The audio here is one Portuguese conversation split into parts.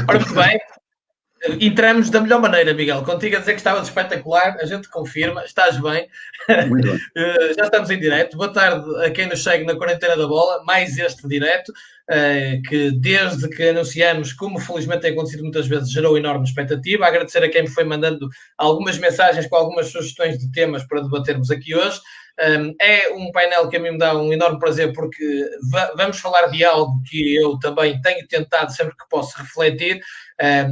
Ora, muito bem. Entramos da melhor maneira, Miguel. Contigo a dizer que estavas espetacular, a gente confirma, estás bem. Muito bem. Já estamos em direto. Boa tarde a quem nos segue na Quarentena da Bola, mais este direto, que desde que anunciamos, como felizmente tem acontecido muitas vezes, gerou enorme expectativa. Agradecer a quem me foi mandando algumas mensagens com algumas sugestões de temas para debatermos aqui hoje. É um painel que a mim me dá um enorme prazer, porque vamos falar de algo que eu também tenho tentado sempre que posso refletir,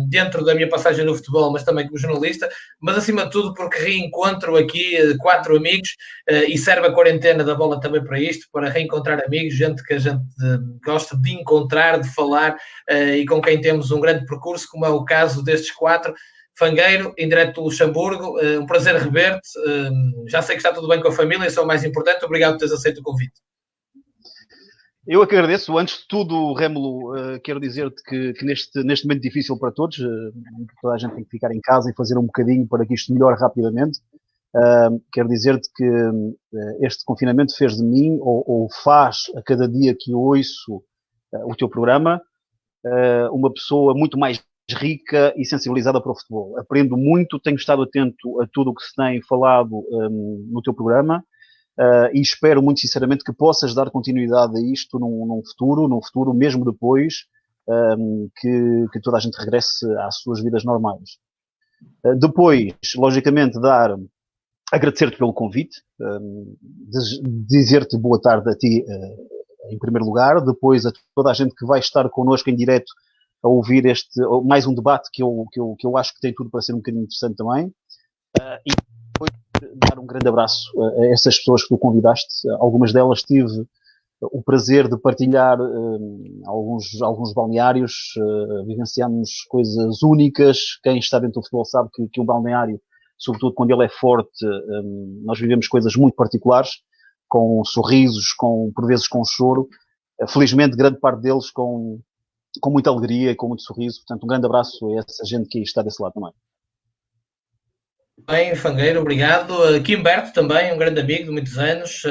dentro da minha passagem no futebol, mas também como jornalista, mas acima de tudo porque reencontro aqui 4 amigos, e serve a Quarentena da Bola também para isto, para reencontrar amigos, gente que a gente gosta de encontrar, de falar, e com quem temos um grande percurso, como é o caso destes 4. Fangueiro, em direto do Luxemburgo, um prazer rever-te, já sei que está tudo bem com a família, isso é o mais importante, obrigado por teres aceito o convite. Eu é que agradeço. Antes de tudo, Rémulo, quero dizer-te que neste momento difícil para todos, toda a gente tem que ficar em casa e fazer um bocadinho para que isto melhore rapidamente. Quero dizer-te que este confinamento fez de mim, ou faz a cada dia que eu ouço o teu programa, uma pessoa muito mais rica e sensibilizada para o futebol. Aprendo muito, tenho estado atento a tudo o que se tem falado no teu programa. E espero muito sinceramente que possas dar continuidade a isto num futuro, mesmo depois que toda a gente regresse às suas vidas normais. Depois, logicamente, agradecer-te pelo convite, dizer-te boa tarde a ti em primeiro lugar, depois a toda a gente que vai estar connosco em direto a ouvir mais um debate que eu acho que tem tudo para ser um bocadinho interessante também, e depois dar um grande abraço a essas pessoas que tu convidaste. Algumas delas tive o prazer de partilhar alguns balneários, vivenciamos coisas únicas. Quem está dentro do futebol sabe que um balneário, sobretudo quando ele é forte, nós vivemos coisas muito particulares, com sorrisos, por vezes com choro, felizmente grande parte deles com muita alegria e com muito sorriso. Portanto, um grande abraço a essa gente que está desse lado também. Bem, Fangueiro, obrigado. Quimberto também, um grande amigo de muitos anos,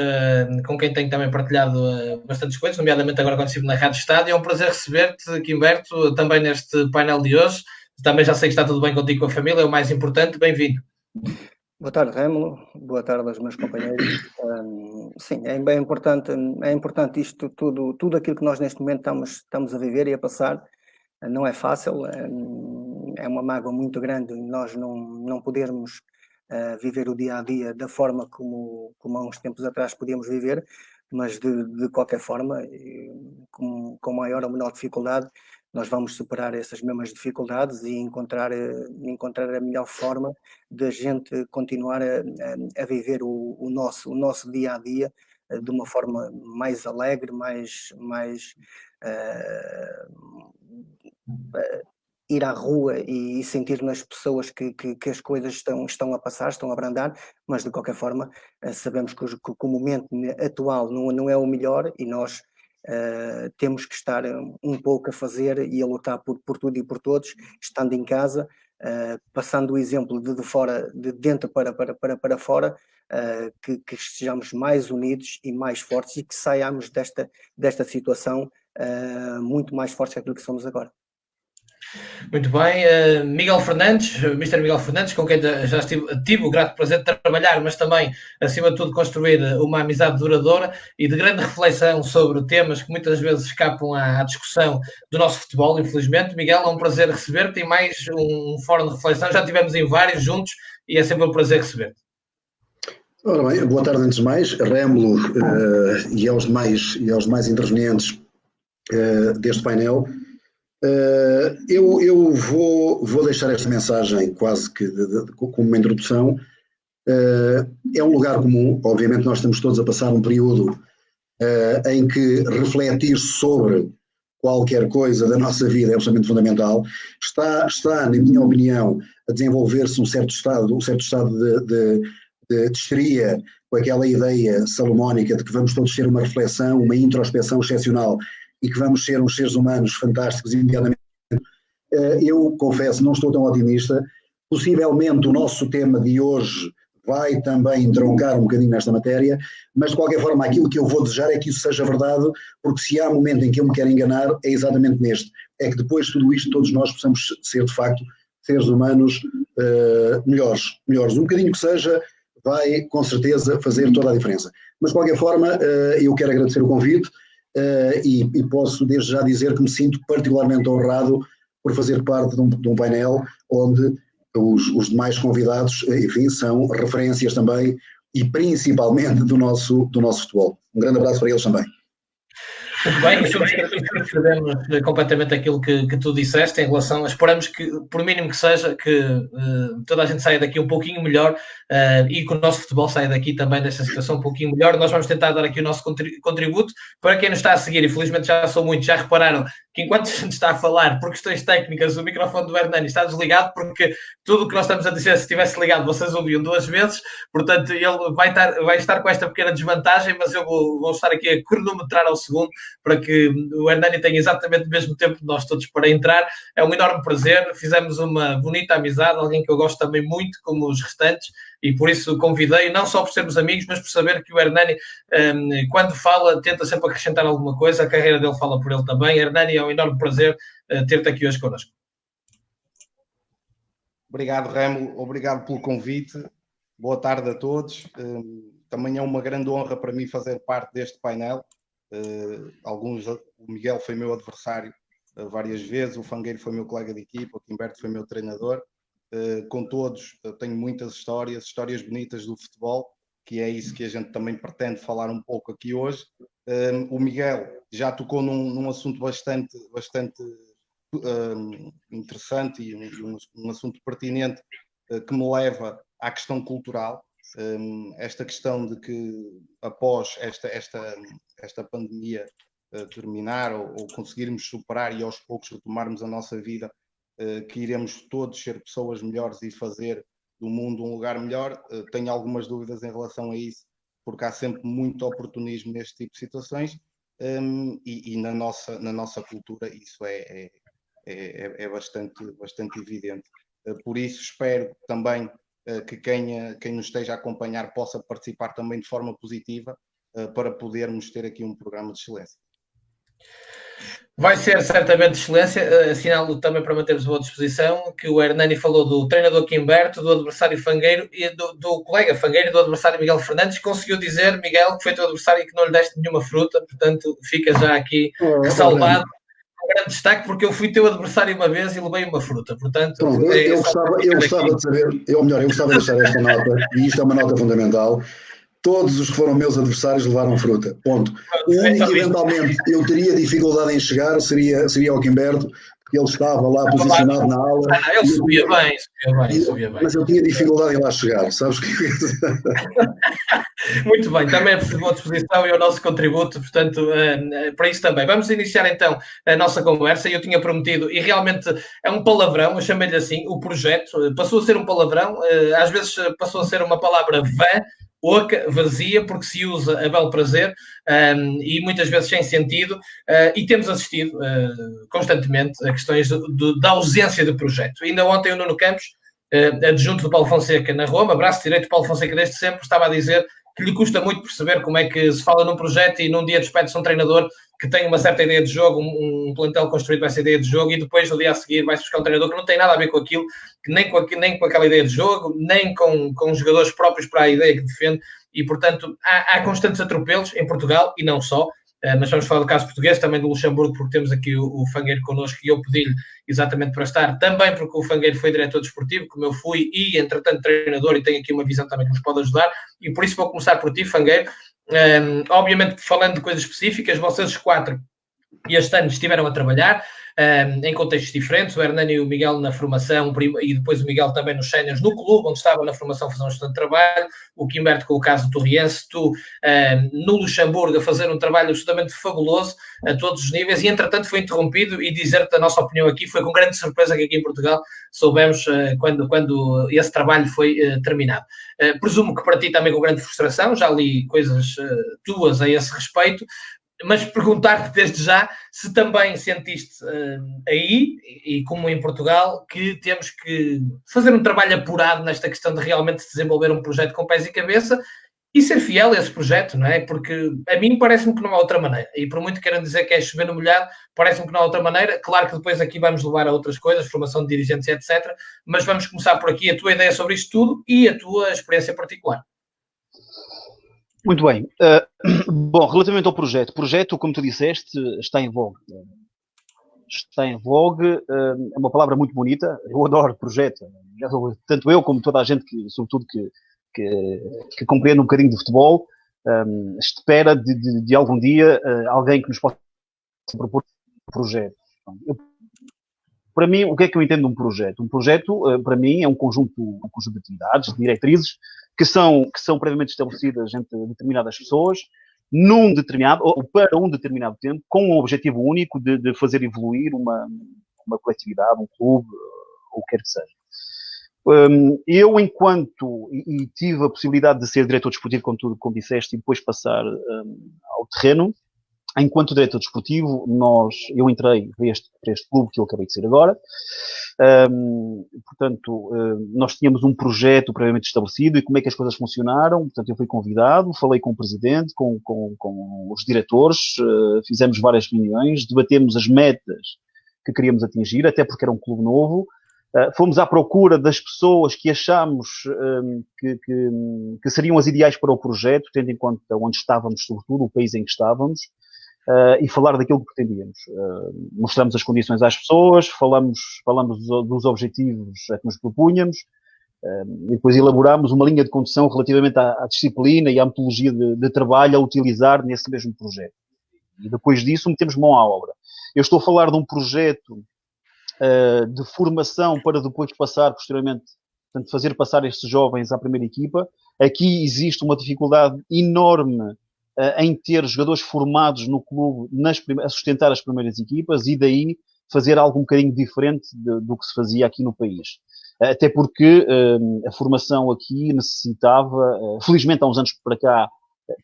com quem tenho também partilhado bastantes coisas, nomeadamente agora quando estive na Rádio Estádio. É um prazer receber-te, Quimberto, também neste painel de hoje. Também já sei que está tudo bem contigo e com a família, é o mais importante. Bem-vindo. Boa tarde, Rémulo. Boa tarde aos meus companheiros. Sim, é bem importante, isto tudo aquilo que nós neste momento estamos a viver e a passar. Não é fácil, é uma mágoa muito grande nós não podermos viver o dia-a-dia da forma como há uns tempos atrás podíamos viver, mas de qualquer forma, com maior ou menor dificuldade, nós vamos superar essas mesmas dificuldades e encontrar a melhor forma de a gente continuar a viver o nosso dia-a-dia de uma forma mais alegre, mais ir à rua e sentir nas pessoas que as coisas estão a passar, estão a abrandar, mas de qualquer forma sabemos que o momento atual não é o melhor e nós temos que estar um pouco a fazer e a lutar por tudo e por todos, estando em casa, passando o exemplo de dentro para fora, que estejamos mais unidos e mais fortes e que saiamos desta situação muito mais fortes que aquilo que somos agora. Muito bem, Miguel Fernandes, Mr. Miguel Fernandes, com quem já tive o grato prazer de trabalhar, mas também, acima de tudo, construir uma amizade duradoura e de grande reflexão sobre temas que muitas vezes escapam à discussão do nosso futebol, infelizmente. Miguel, é um prazer receber-te e mais um fórum de reflexão. Já tivemos em vários juntos e é sempre um prazer receber-te. Ora bem, boa tarde antes de mais, Rémulo e aos demais intervenientes deste painel. Eu vou deixar esta mensagem quase que como uma introdução. É um lugar comum, obviamente nós estamos todos a passar um período em que refletir sobre qualquer coisa da nossa vida é absolutamente fundamental. Está, na minha opinião, a desenvolver-se um certo estado de histeria, com aquela ideia salomónica de que vamos todos ter uma reflexão, uma introspeção excepcional e que vamos ser uns seres humanos fantásticos imediatamente. Eu confesso, não estou tão otimista. Possivelmente o nosso tema de hoje vai também entroncar um bocadinho nesta matéria, mas de qualquer forma aquilo que eu vou desejar é que isso seja verdade, porque se há momento em que eu me quero enganar é exatamente neste. é que depois de tudo isto todos nós possamos ser de facto seres humanos melhores. Um bocadinho que seja, vai com certeza fazer toda a diferença. Mas de qualquer forma, eu quero agradecer o convite e posso desde já dizer que me sinto particularmente honrado por fazer parte de um painel onde os demais convidados, enfim, são referências também e principalmente do nosso futebol. Um grande abraço para eles também. Muito bem, subscrevemos completamente aquilo que tu disseste em relação, esperamos que, por mínimo que seja, que toda a gente saia daqui um pouquinho melhor e que o nosso futebol saia daqui também desta situação um pouquinho melhor. Nós vamos tentar dar aqui o nosso contributo. Para quem nos está a seguir, infelizmente já são muitos, já repararam que enquanto a gente está a falar, por questões técnicas, o microfone do Hernani está desligado, porque tudo o que nós estamos a dizer, se estivesse ligado, vocês ouviam 2 vezes, portanto ele vai estar com esta pequena desvantagem, mas eu vou estar aqui a cronometrar ao segundo, para que o Hernani tenha exatamente o mesmo tempo de nós todos para entrar. É um enorme prazer, fizemos uma bonita amizade, alguém que eu gosto também muito, como os restantes, e por isso convidei, não só por sermos amigos, mas por saber que o Hernani, quando fala, tenta sempre acrescentar alguma coisa, a carreira dele fala por ele também. Hernani, é um enorme prazer ter-te aqui hoje connosco. Obrigado, Remo, obrigado pelo convite, boa tarde a todos. Também é uma grande honra para mim fazer parte deste painel. O Miguel foi meu adversário várias vezes, o Fangueiro foi meu colega de equipa, o Quimberto foi meu treinador. Com todos tenho muitas histórias bonitas do futebol, que é isso que a gente também pretende falar um pouco aqui hoje. O Miguel já tocou num assunto bastante interessante e um assunto pertinente que me leva à questão cultural. Esta questão de que após esta pandemia terminar ou conseguirmos superar e aos poucos retomarmos a nossa vida, que iremos todos ser pessoas melhores e fazer do mundo um lugar melhor. Tenho algumas dúvidas em relação a isso, porque há sempre muito oportunismo neste tipo de situações, e na nossa cultura isso é bastante evidente. Por isso espero também que quem nos esteja a acompanhar possa participar também de forma positiva, para podermos ter aqui um programa de excelência. Vai ser certamente de excelência. Assinalo também para mantermos a boa disposição que o Hernani falou do treinador Quimberto, do adversário Fangueiro e do colega Fangueiro e do adversário Miguel Fernandes. Conseguiu dizer, Miguel, que foi teu adversário e que não lhe deste nenhuma fruta, portanto fica já aqui ressalvado. Um grande destaque, porque eu fui teu adversário uma vez e levei uma fruta, portanto... Pronto, eu gostava de saber, eu gostava de deixar esta nota, e isto é uma nota fundamental. Todos os que foram meus adversários levaram fruta, ponto. O único que eventualmente eu teria dificuldade em chegar seria o Quimberto, porque ele estava lá posicionado na aula. Ele subia bem. Mas eu tinha dificuldade em lá chegar, sabes? Muito bem, também é por boa disposição e o nosso contributo, portanto, para isso também. Vamos iniciar então a nossa conversa. Eu tinha prometido, e realmente é um palavrão, eu chamei-lhe assim, o projeto, passou a ser um palavrão, às vezes passou a ser uma palavra vã, oca, vazia, porque se usa a bel prazer, e muitas vezes sem sentido, e temos assistido constantemente a questões da ausência de projeto. Ainda ontem o Nuno Campos, adjunto do Paulo Fonseca na Roma, braço direito do Paulo Fonseca desde sempre, estava a dizer que lhe custa muito perceber como é que se fala num projeto e num dia despede-se um treinador que tem uma certa ideia de jogo, um plantel construído com essa ideia de jogo, e depois no dia a seguir vai-se buscar um treinador que não tem nada a ver com aquilo, que nem com aquela ideia de jogo, nem com os jogadores próprios para a ideia que defende, e portanto há constantes atropelos em Portugal, e não só, mas vamos falar do caso português, também do Luxemburgo, porque temos aqui o Fangueiro connosco, e eu pedi-lhe exatamente para estar, também porque o Fangueiro foi diretor desportivo, como eu fui, e entretanto treinador, e tenho aqui uma visão também que nos pode ajudar, e por isso vou começar por ti, Fangueiro. Obviamente falando de coisas específicas, vocês os 4 este ano estiveram a trabalhar em contextos diferentes, o Hernani e o Miguel na formação, e depois o Miguel também nos séniores no clube, onde estava na formação a fazer um excelente trabalho, o Quimberto com o caso do Torriense, tu no Luxemburgo a fazer um trabalho absolutamente fabuloso a todos os níveis, e entretanto foi interrompido, e dizer-te a nossa opinião aqui, foi com grande surpresa que aqui em Portugal soubemos quando esse trabalho foi terminado. Presumo que para ti também com grande frustração, já li coisas tuas a esse respeito, mas perguntar-te desde já se também sentiste aí, e como em Portugal, que temos que fazer um trabalho apurado nesta questão de realmente desenvolver um projeto com pés e cabeça, e ser fiel a esse projeto, não é? Porque a mim parece-me que não há outra maneira. E por muito que queiram dizer que é chover no molhado, parece-me que não há outra maneira. Claro que depois aqui vamos levar a outras coisas, formação de dirigentes, etc. Mas vamos começar por aqui a tua ideia sobre isto tudo e a tua experiência particular. Muito bem. Bom, relativamente ao projeto. O projeto, como tu disseste, está em vogue. Está em vogue, é uma palavra muito bonita. Eu adoro projeto. Tanto eu como toda a gente, sobretudo que compreende um bocadinho de futebol, espera de algum dia alguém que nos possa propor um projeto. Para mim, o que é que eu entendo de um projeto? Um projeto, para mim, é um conjunto de atividades, de diretrizes, que são previamente estabelecidas entre determinadas pessoas, num determinado, ou para um determinado tempo, com um objetivo único de fazer evoluir uma coletividade, um clube, ou o que quer que seja. Eu, e tive a possibilidade de ser diretor desportivo, como disseste, e depois passar ao terreno. Enquanto diretor desportivo, eu entrei para este clube que eu acabei de ser agora. Portanto, nós tínhamos um projeto previamente estabelecido e como é que as coisas funcionaram. Portanto, eu fui convidado, falei com o presidente, com os diretores, fizemos várias reuniões, debatemos as metas que queríamos atingir, até porque era um clube novo. Fomos à procura das pessoas que achámos que seriam as ideais para o projeto, tendo em conta onde estávamos, sobretudo, o país em que estávamos. E falar daquilo que pretendíamos. Mostramos as condições às pessoas, falamos dos objetivos a que nos propunhamos, e depois elaborámos uma linha de condução relativamente à disciplina e à metodologia de trabalho a utilizar nesse mesmo projeto. E depois disso metemos mão à obra. Eu estou a falar de um projeto de formação para depois passar, posteriormente, portanto, fazer passar estes jovens à primeira equipa. Aqui existe uma dificuldade enorme em ter jogadores formados no clube a sustentar as primeiras equipas e daí fazer algo um bocadinho diferente do que se fazia aqui no país. Até porque a formação aqui necessitava, felizmente há uns anos para cá,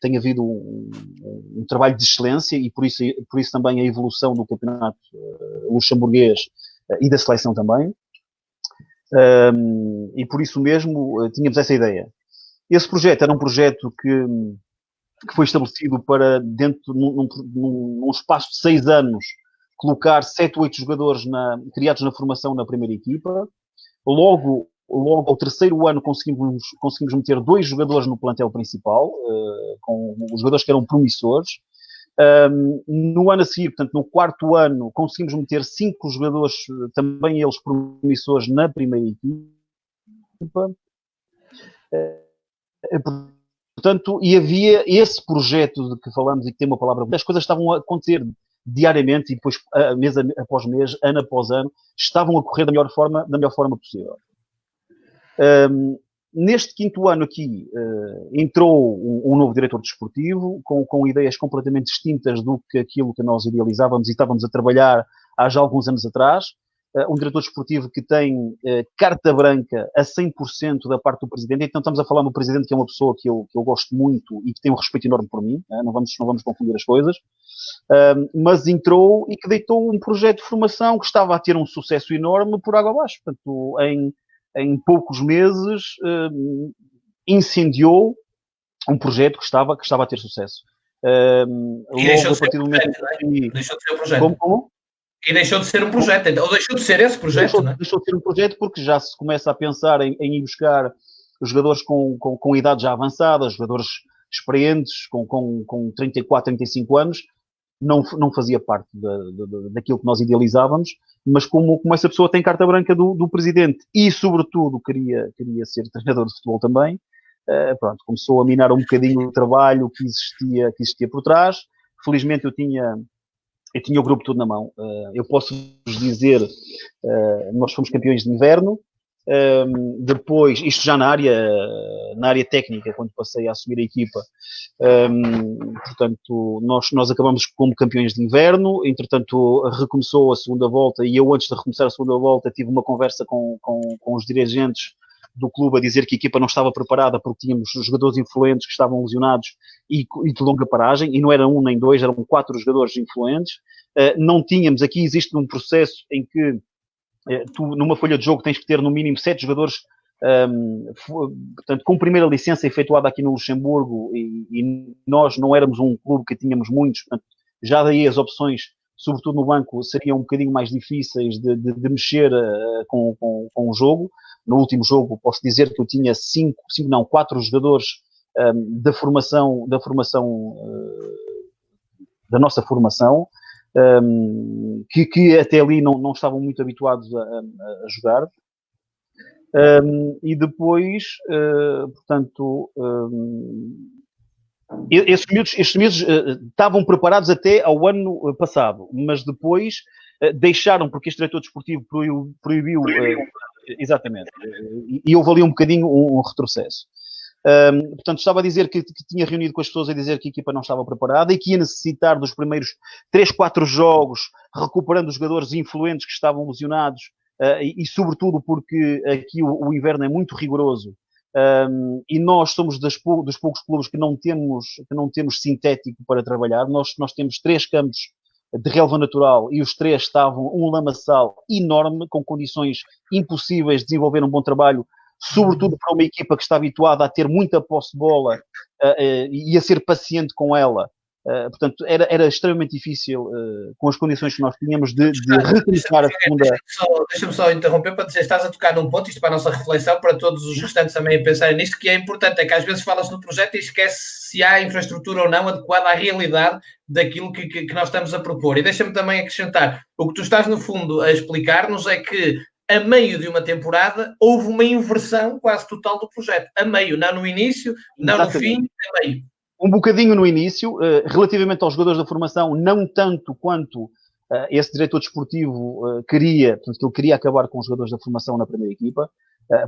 tem havido um trabalho de excelência e por isso também a evolução do campeonato luxemburguês e da seleção também. E por isso mesmo tínhamos essa ideia. Esse projeto era um projeto que foi estabelecido para, dentro num espaço de 6 anos, colocar 7 ou 8 jogadores criados na formação na primeira equipa. Logo ao terceiro ano conseguimos meter 2 jogadores no plantel principal, com os jogadores que eram promissores. No ano a seguir, portanto, no 4º ano, conseguimos meter 5 jogadores, também eles promissores, na primeira equipa. Portanto, e havia esse projeto de que falamos e que tem uma palavra, as coisas estavam a acontecer diariamente e depois, mês após mês, ano após ano, estavam a correr da melhor forma possível. Neste 5º ano aqui, entrou um novo diretor desportivo com ideias completamente distintas do que aquilo que nós idealizávamos e estávamos a trabalhar há já alguns anos atrás. Um diretor desportivo que tem carta branca a 100% da parte do presidente. Então estamos a falar do presidente, que é uma pessoa que eu gosto muito e que tem um respeito enorme por mim, não vamos confundir as coisas, mas entrou e que deitou um projeto de formação que estava a ter um sucesso enorme por água abaixo. Portanto, em poucos meses incendiou um projeto que estava a ter sucesso. Logo a partir do momento que deixou de ser um projeto. Como? E deixou de ser um projeto, ou deixou de ser esse projeto, não é? Deixou de ser um projeto porque já se começa a pensar em ir buscar jogadores com idade já avançada, jogadores experientes, com 34, 35 anos, não fazia parte daquilo que nós idealizávamos, mas como essa pessoa tem carta branca do presidente e, sobretudo, queria ser treinador de futebol também, pronto, começou a minar um bocadinho o trabalho que existia por trás. Felizmente eu tinha o grupo todo na mão. Eu posso vos dizer, nós fomos campeões de inverno. Depois, isto já na área técnica, quando passei a assumir a equipa, portanto, nós acabamos como campeões de inverno. Entretanto, recomeçou a segunda volta e eu, antes de recomeçar a segunda volta, tive uma conversa com os dirigentes do clube a dizer que a equipa não estava preparada porque tínhamos jogadores influentes que estavam lesionados e de longa paragem, e não era 1 nem 2, eram 4 jogadores influentes. Não tínhamos, aqui existe um processo em que tu, numa folha de jogo, tens que ter no mínimo 7 jogadores portanto, com primeira licença efetuada aqui no Luxemburgo, e nós não éramos um clube que tínhamos muitos, portanto, já daí as opções, sobretudo no banco, seriam um bocadinho mais difíceis de mexer com o jogo. No último jogo, posso dizer que eu tinha 4 jogadores da nossa formação, que até ali não estavam muito habituados a jogar. E depois, portanto, estes miúdos estavam preparados até ao ano passado, mas depois deixaram, porque este diretor desportivo proibiu exatamente, e houve ali um bocadinho um retrocesso. Portanto, estava a dizer que tinha reunido com as pessoas a dizer que a equipa não estava preparada e que ia necessitar dos primeiros 3, 4 jogos, recuperando os jogadores influentes que estavam lesionados, e sobretudo porque aqui o inverno é muito rigoroso, e nós somos dos poucos clubes que não temos sintético para trabalhar. Nós temos 3 campos de relva natural e os 3 estavam um lamaçal enorme, com condições impossíveis de desenvolver um bom trabalho, sobretudo para uma equipa que está habituada a ter muita posse de bola e a ser paciente com ela. Portanto, era extremamente difícil, com as condições que nós tínhamos, de recomeçar a segunda... Deixa-me só interromper para dizer, estás a tocar num ponto, isto para a nossa reflexão, para todos os restantes também a pensarem nisto, que é importante, é que às vezes fala-se no projeto e esquece se há infraestrutura ou não adequada à realidade daquilo que nós estamos a propor. E deixa-me também acrescentar, o que tu estás no fundo a explicar-nos é que a meio de uma temporada houve uma inversão quase total do projeto. A meio, não no início, não Exatamente. No fim, a meio. Um bocadinho no início, relativamente aos jogadores da formação, não tanto quanto esse diretor desportivo queria, portanto, ele queria acabar com os jogadores da formação na primeira equipa,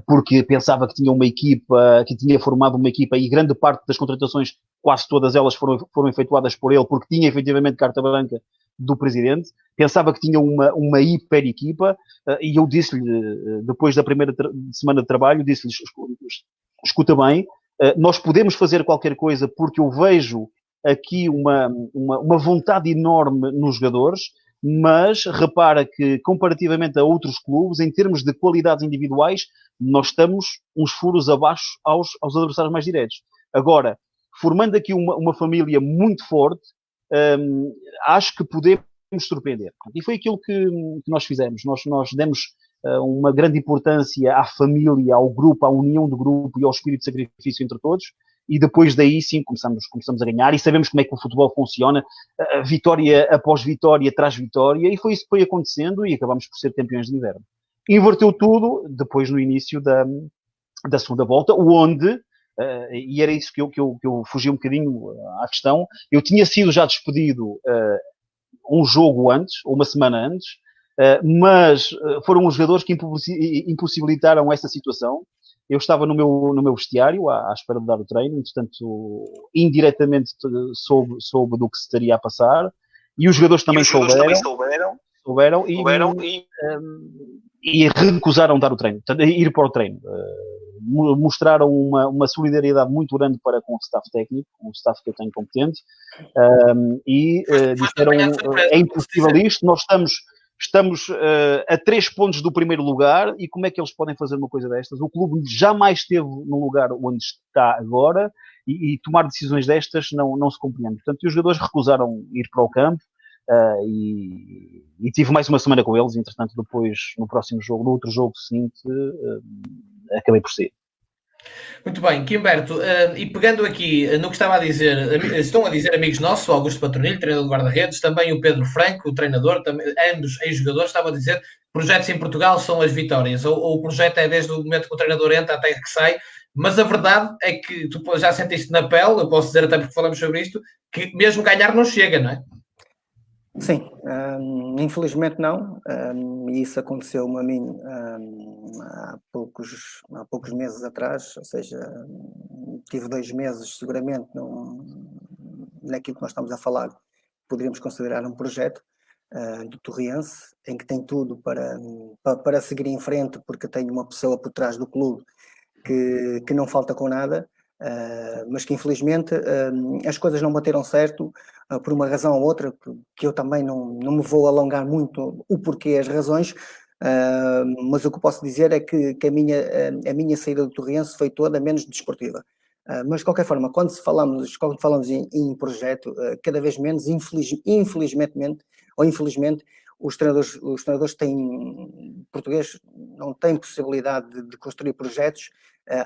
porque pensava que tinha uma equipa, que tinha formado uma equipa, e grande parte das contratações, quase todas elas foram efetuadas por ele, porque tinha efetivamente carta branca do presidente. Pensava que tinha uma hiper equipa, e eu disse-lhe, depois da primeira semana de trabalho, disse-lhe, escuta bem, nós podemos fazer qualquer coisa, porque eu vejo aqui uma vontade enorme nos jogadores, mas repara que, comparativamente a outros clubes, em termos de qualidades individuais, nós estamos uns furos abaixo aos adversários mais diretos. Agora, formando aqui uma família muito forte, acho que podemos surpreender. E foi aquilo que nós fizemos. Nós demos uma grande importância à família, ao grupo, à união do grupo e ao espírito de sacrifício entre todos, e depois daí sim começamos a ganhar, e sabemos como é que o futebol funciona, vitória após vitória traz vitória, e foi isso que foi acontecendo, e acabamos por ser campeões de inverno. Inverteu tudo depois no início da segunda volta, onde, e era isso que eu fugi um bocadinho à questão, eu tinha sido já despedido um jogo antes, ou uma semana antes, mas foram os jogadores que impossibilitaram essa situação. Eu estava no meu vestiário à espera de dar o treino, entretanto, indiretamente soube do que se estaria a passar, e os jogadores também souberam e recusaram dar o treino, ir para o treino. Mostraram uma solidariedade muito grande para com o staff técnico, um staff que eu tenho competente, e disseram, é impossível isto, nós estamos a 3 pontos do primeiro lugar, e como é que eles podem fazer uma coisa destas? O clube jamais esteve no lugar onde está agora, e tomar decisões destas não se compreende. Portanto, os jogadores recusaram ir para o campo, e tive mais uma semana com eles. Entretanto, depois, no outro jogo seguinte, acabei por sair. Muito bem, Quimberto, e pegando aqui no que estava a dizer, estão a dizer amigos nossos, o Augusto Patronilho, treinador do guarda-redes, também o Pedro Franco, o treinador, também, ambos ex-jogadores, estavam a dizer projetos em Portugal são as vitórias, ou o projeto é desde o momento que o treinador entra até que sai, mas a verdade é que tu já sentiste na pele, eu posso dizer até porque falamos sobre isto, que mesmo ganhar não chega, não é? Sim, infelizmente não, e isso aconteceu-me a mim há poucos meses atrás, ou seja, tive 2 meses seguramente naquilo que nós estamos a falar, poderíamos considerar um projeto do Torriense, em que tem tudo para seguir em frente, porque tenho uma pessoa por trás do clube que não falta com nada, mas que infelizmente as coisas não bateram certo, por uma razão ou outra, que eu também não me vou alongar muito o porquê, as razões, mas o que eu posso dizer é que a minha saída do Torriense foi toda menos desportiva. Mas de qualquer forma, quando falamos em projeto, cada vez menos, infelizmente, os treinadores portugueses não têm possibilidade de construir projetos.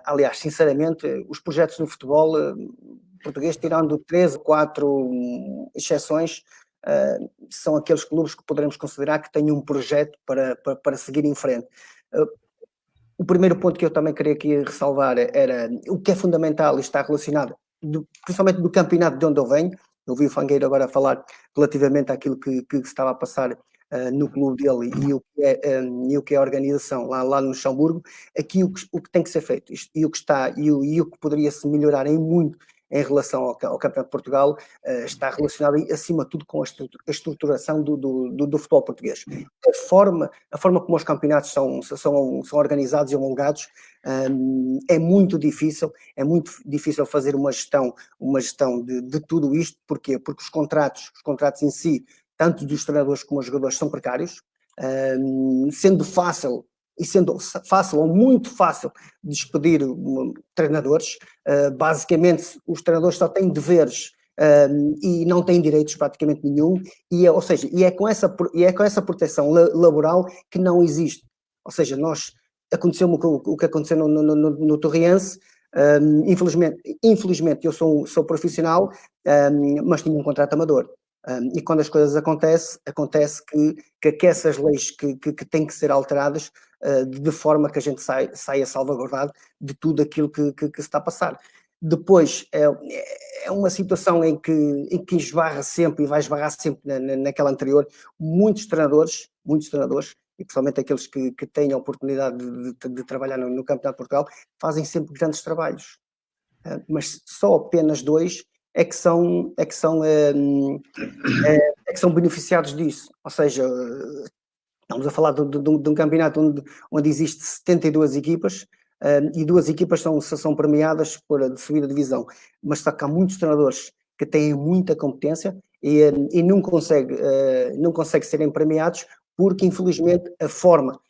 Aliás, sinceramente, os projetos no futebol português, tirando 3 ou 4 exceções, são aqueles clubes que poderemos considerar que têm um projeto para seguir em frente. O primeiro ponto que eu também queria aqui ressalvar era o que é fundamental e está relacionado, principalmente do campeonato de onde eu venho. Eu vi o Fangueiro agora falar relativamente àquilo que estava a passar no clube dele e o que é a organização lá no Luxemburgo. Aqui o que tem que ser feito e o que poderia-se melhorar em muito em relação ao Campeonato de Portugal está relacionado acima de tudo com a estruturação do futebol português. A forma como os campeonatos são organizados e homologados é muito difícil fazer uma gestão de tudo isto. Porquê? Porque os contratos em si, tanto dos treinadores como dos jogadores, são precários, sendo fácil ou muito fácil despedir treinadores. Basicamente, os treinadores só têm deveres e não têm direitos praticamente nenhum, e é com essa proteção laboral que não existe. Ou seja, aconteceu-me o que aconteceu no Torriense. Infelizmente eu sou profissional, mas tinha um contrato amador. E quando as coisas acontece que essas leis que têm que ser alteradas de forma que a gente saia salvaguardado de tudo aquilo que se está a passar. Depois é uma situação em que esbarra sempre e vai esbarrar sempre naquela anterior. Muitos treinadores, e principalmente aqueles que têm a oportunidade de trabalhar no Campeonato de Portugal, fazem sempre grandes trabalhos. Mas só apenas 2 é que são beneficiados disso. Ou seja, estamos a falar de um campeonato onde existe 72 equipas e 2 equipas são premiadas por subir a divisão. Mas só que há muitos treinadores que têm muita competência e não conseguem serem premiados porque, infelizmente, a forma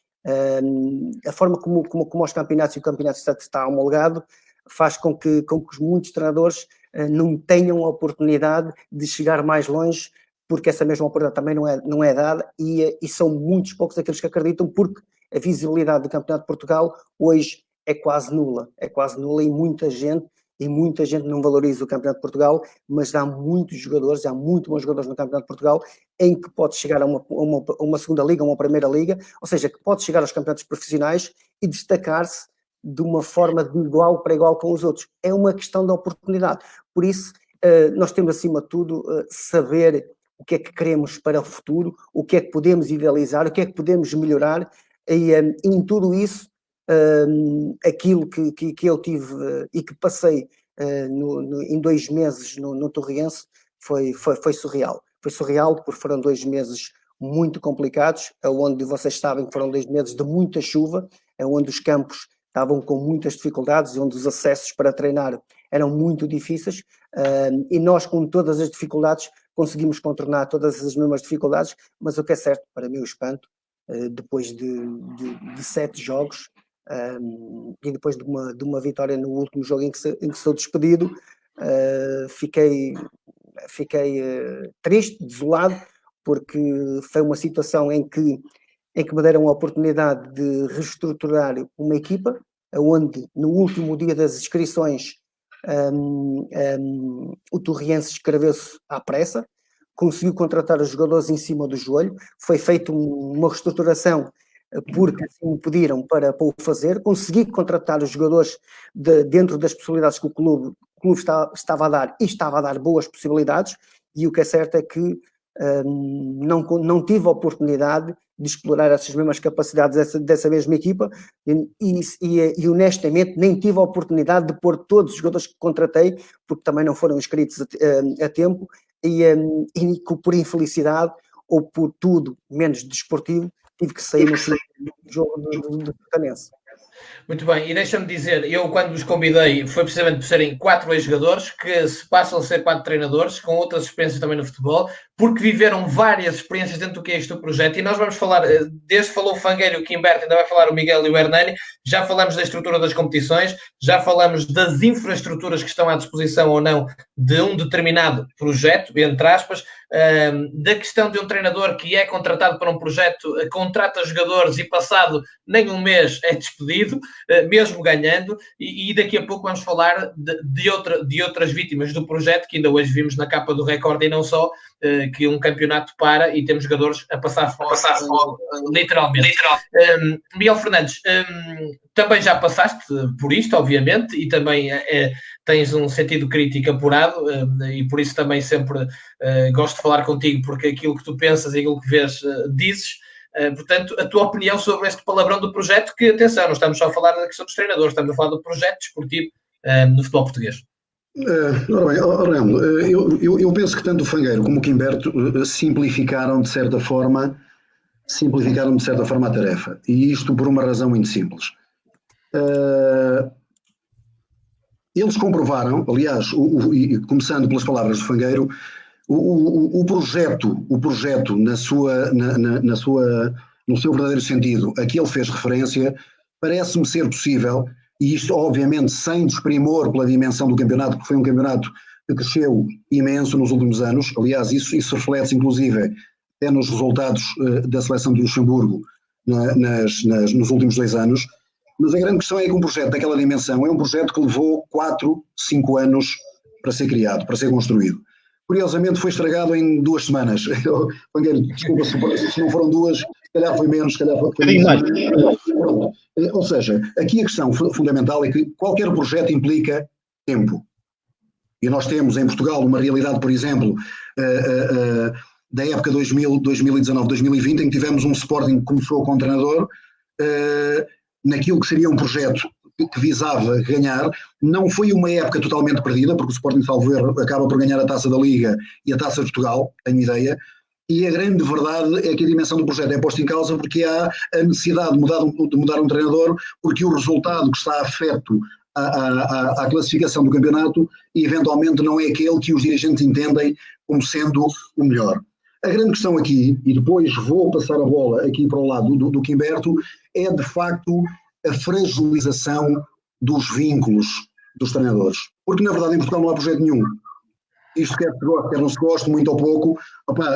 como os campeonatos e o campeonato está homologado faz com que muitos treinadores não tenham a oportunidade de chegar mais longe, porque essa mesma oportunidade também não é dada e são muitos poucos aqueles que acreditam, porque a visibilidade do Campeonato de Portugal hoje é quase nula e muita gente não valoriza o Campeonato de Portugal, mas há muito bons jogadores no Campeonato de Portugal em que pode chegar a uma segunda liga, uma primeira liga, ou seja, que pode chegar aos campeonatos profissionais e destacar-se de uma forma de igual para igual com os outros. É uma questão de oportunidade. Por isso, nós temos, acima de tudo, saber o que é que queremos para o futuro, o que é que podemos idealizar, o que é que podemos melhorar, e em tudo isso, aquilo que eu tive e que passei em 2 meses no Torriense foi surreal. Foi surreal porque foram 2 meses muito complicados, onde vocês sabem que foram 2 meses de muita chuva, onde os campos estavam com muitas dificuldades, onde os acessos para treinar eram muito difíceis, e nós, com todas as dificuldades, conseguimos contornar todas as mesmas dificuldades, mas o que é certo, para mim, o espanto, depois de 7 jogos, e depois de uma vitória no último jogo em que sou despedido, fiquei triste, desolado, porque foi uma situação em que me deram a oportunidade de reestruturar uma equipa, onde no último dia das inscrições o Torriense inscreveu-se à pressa, conseguiu contratar os jogadores em cima do joelho, foi feita uma reestruturação porque assim o pediram para o fazer, consegui contratar os jogadores dentro das possibilidades que o clube estava a dar, e estava a dar boas possibilidades, e o que é certo é que não tive a oportunidade de explorar essas mesmas capacidades dessa mesma equipa e honestamente nem tive a oportunidade de pôr todos os jogadores que contratei, porque também não foram inscritos a tempo e por infelicidade ou por tudo menos desportivo tive que sair no jogo do Portanense. Muito bem, e deixa-me dizer, eu quando vos convidei foi precisamente por serem 4 ex-jogadores que se passam a ser 4 treinadores, com outras experiências também no futebol, porque viveram várias experiências dentro do que é este projeto, e nós vamos falar, desde que falou o Fangueiro e o Quimberto, ainda vai falar o Miguel e o Hernani, já falamos da estrutura das competições, já falamos das infraestruturas que estão à disposição ou não de um determinado projeto, entre aspas, da questão de um treinador que é contratado para um projeto, contrata jogadores e passado nem um mês é despedido, mesmo ganhando, e daqui a pouco vamos falar de outras vítimas do projeto, que ainda hoje vimos na capa do Record e não só, que um campeonato para e temos jogadores a passar fome, literalmente. Miguel Fernandes, também já passaste por isto, obviamente, e também tens um sentido crítico apurado, e por isso também sempre gosto de falar contigo, porque aquilo que tu pensas e aquilo que vês, dizes. Portanto, a tua opinião sobre este palavrão do projeto, que, atenção, não estamos só a falar da questão dos treinadores, estamos a falar do projeto desportivo no futebol português. Ora bem, Orlando, eu penso que tanto o Fangueiro como o Quimberto simplificaram de certa forma a tarefa, e isto por uma razão muito simples. Eles comprovaram, aliás, começando pelas palavras do Fangueiro, o projeto no seu verdadeiro sentido, a que ele fez referência, parece-me ser possível, e isto obviamente sem desprimor pela dimensão do campeonato, porque foi um campeonato que cresceu imenso nos últimos anos. Aliás, isso reflete-se inclusive até nos resultados da seleção de Luxemburgo nos últimos 2 anos. Mas a grande questão é que um projeto daquela dimensão é um projeto que levou 4, 5 anos para ser criado, para ser construído. Curiosamente foi estragado em 2 semanas. Desculpa se não foram 2, se calhar foi menos, se calhar foi mais. Ou seja, aqui a questão fundamental é que qualquer projeto implica tempo. E nós temos em Portugal uma realidade, por exemplo, da época 2019-2020, em que tivemos um Sporting que começou com um treinador, naquilo que seria um projeto que visava ganhar. Não foi uma época totalmente perdida, porque o Sporting, salvo erro, acaba por ganhar a Taça da Liga e a Taça de Portugal, tenho ideia, e a grande verdade é que a dimensão do projeto é posta em causa porque há a necessidade de mudar um treinador, porque o resultado que está afeto à classificação do campeonato eventualmente não é aquele que os dirigentes entendem como sendo o melhor. A grande questão aqui, e depois vou passar a bola aqui para o lado do Quimberto, é de facto a fragilização dos vínculos dos treinadores. Porque na verdade em Portugal não há projeto nenhum. Isto quer se goste, quer não se goste, muito ou pouco,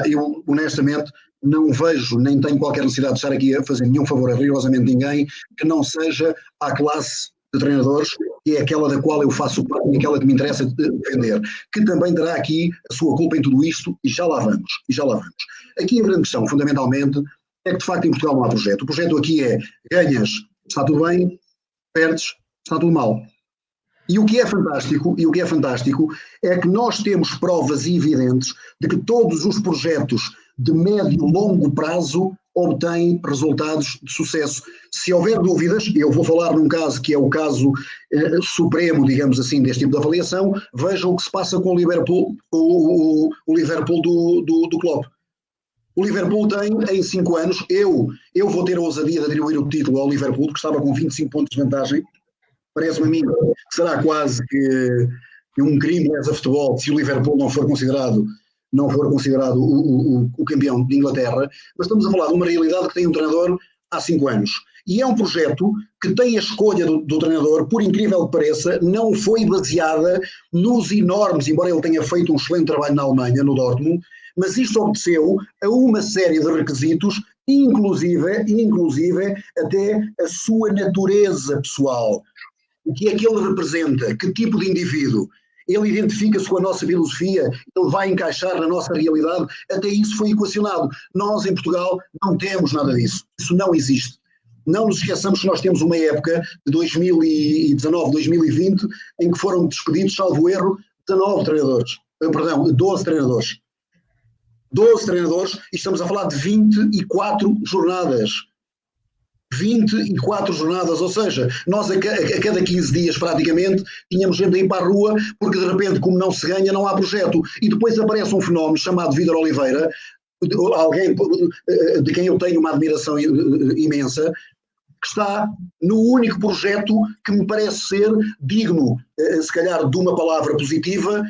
eu honestamente não vejo, nem tenho qualquer necessidade de estar aqui a fazer nenhum favor a rigorosamente ninguém que não seja à classe de treinadores, que é aquela da qual eu faço parte e aquela que me interessa defender, que também terá aqui a sua culpa em tudo isto, e já lá vamos. Aqui a grande questão, fundamentalmente, é que de facto em Portugal não há projeto. O projeto aqui é: ganhas, está tudo bem; perdes, está tudo mal. E o que é fantástico é que nós temos provas evidentes de que todos os projetos de médio e longo prazo obtêm resultados de sucesso. Se houver dúvidas, eu vou falar num caso que é o caso supremo, digamos assim, deste tipo de avaliação. Vejam o que se passa com o Liverpool, o Liverpool do Klopp. O Liverpool tem, em 5 anos, eu vou ter a ousadia de atribuir o título ao Liverpool, que estava com 25 pontos de vantagem. Parece-me a mim que será quase que um crime lesa futebol se o Liverpool não for considerado o campeão de Inglaterra. Mas estamos a falar de uma realidade que tem um treinador há 5 anos. E é um projeto que tem a escolha do treinador, por incrível que pareça, não foi baseada nos enormes, embora ele tenha feito um excelente trabalho na Alemanha, no Dortmund, mas isto obedeceu a uma série de requisitos, inclusive até a sua natureza pessoal. O que é que ele representa? Que tipo de indivíduo? Ele identifica-se com a nossa filosofia? Ele vai encaixar na nossa realidade? Até isso foi equacionado. Nós, em Portugal, não temos nada disso. Isso não existe. Não nos esqueçamos que nós temos uma época de 2019, 2020, em que foram despedidos, salvo erro, 12 treinadores. 12 treinadores, e estamos a falar de 24 jornadas. 24 jornadas, ou seja, nós a cada 15 dias praticamente tínhamos gente a ir para a rua, porque de repente, como não se ganha, não há projeto. E depois aparece um fenómeno chamado Vítor Oliveira, alguém de quem eu tenho uma admiração imensa, que está no único projeto que me parece ser digno, se calhar, de uma palavra positiva,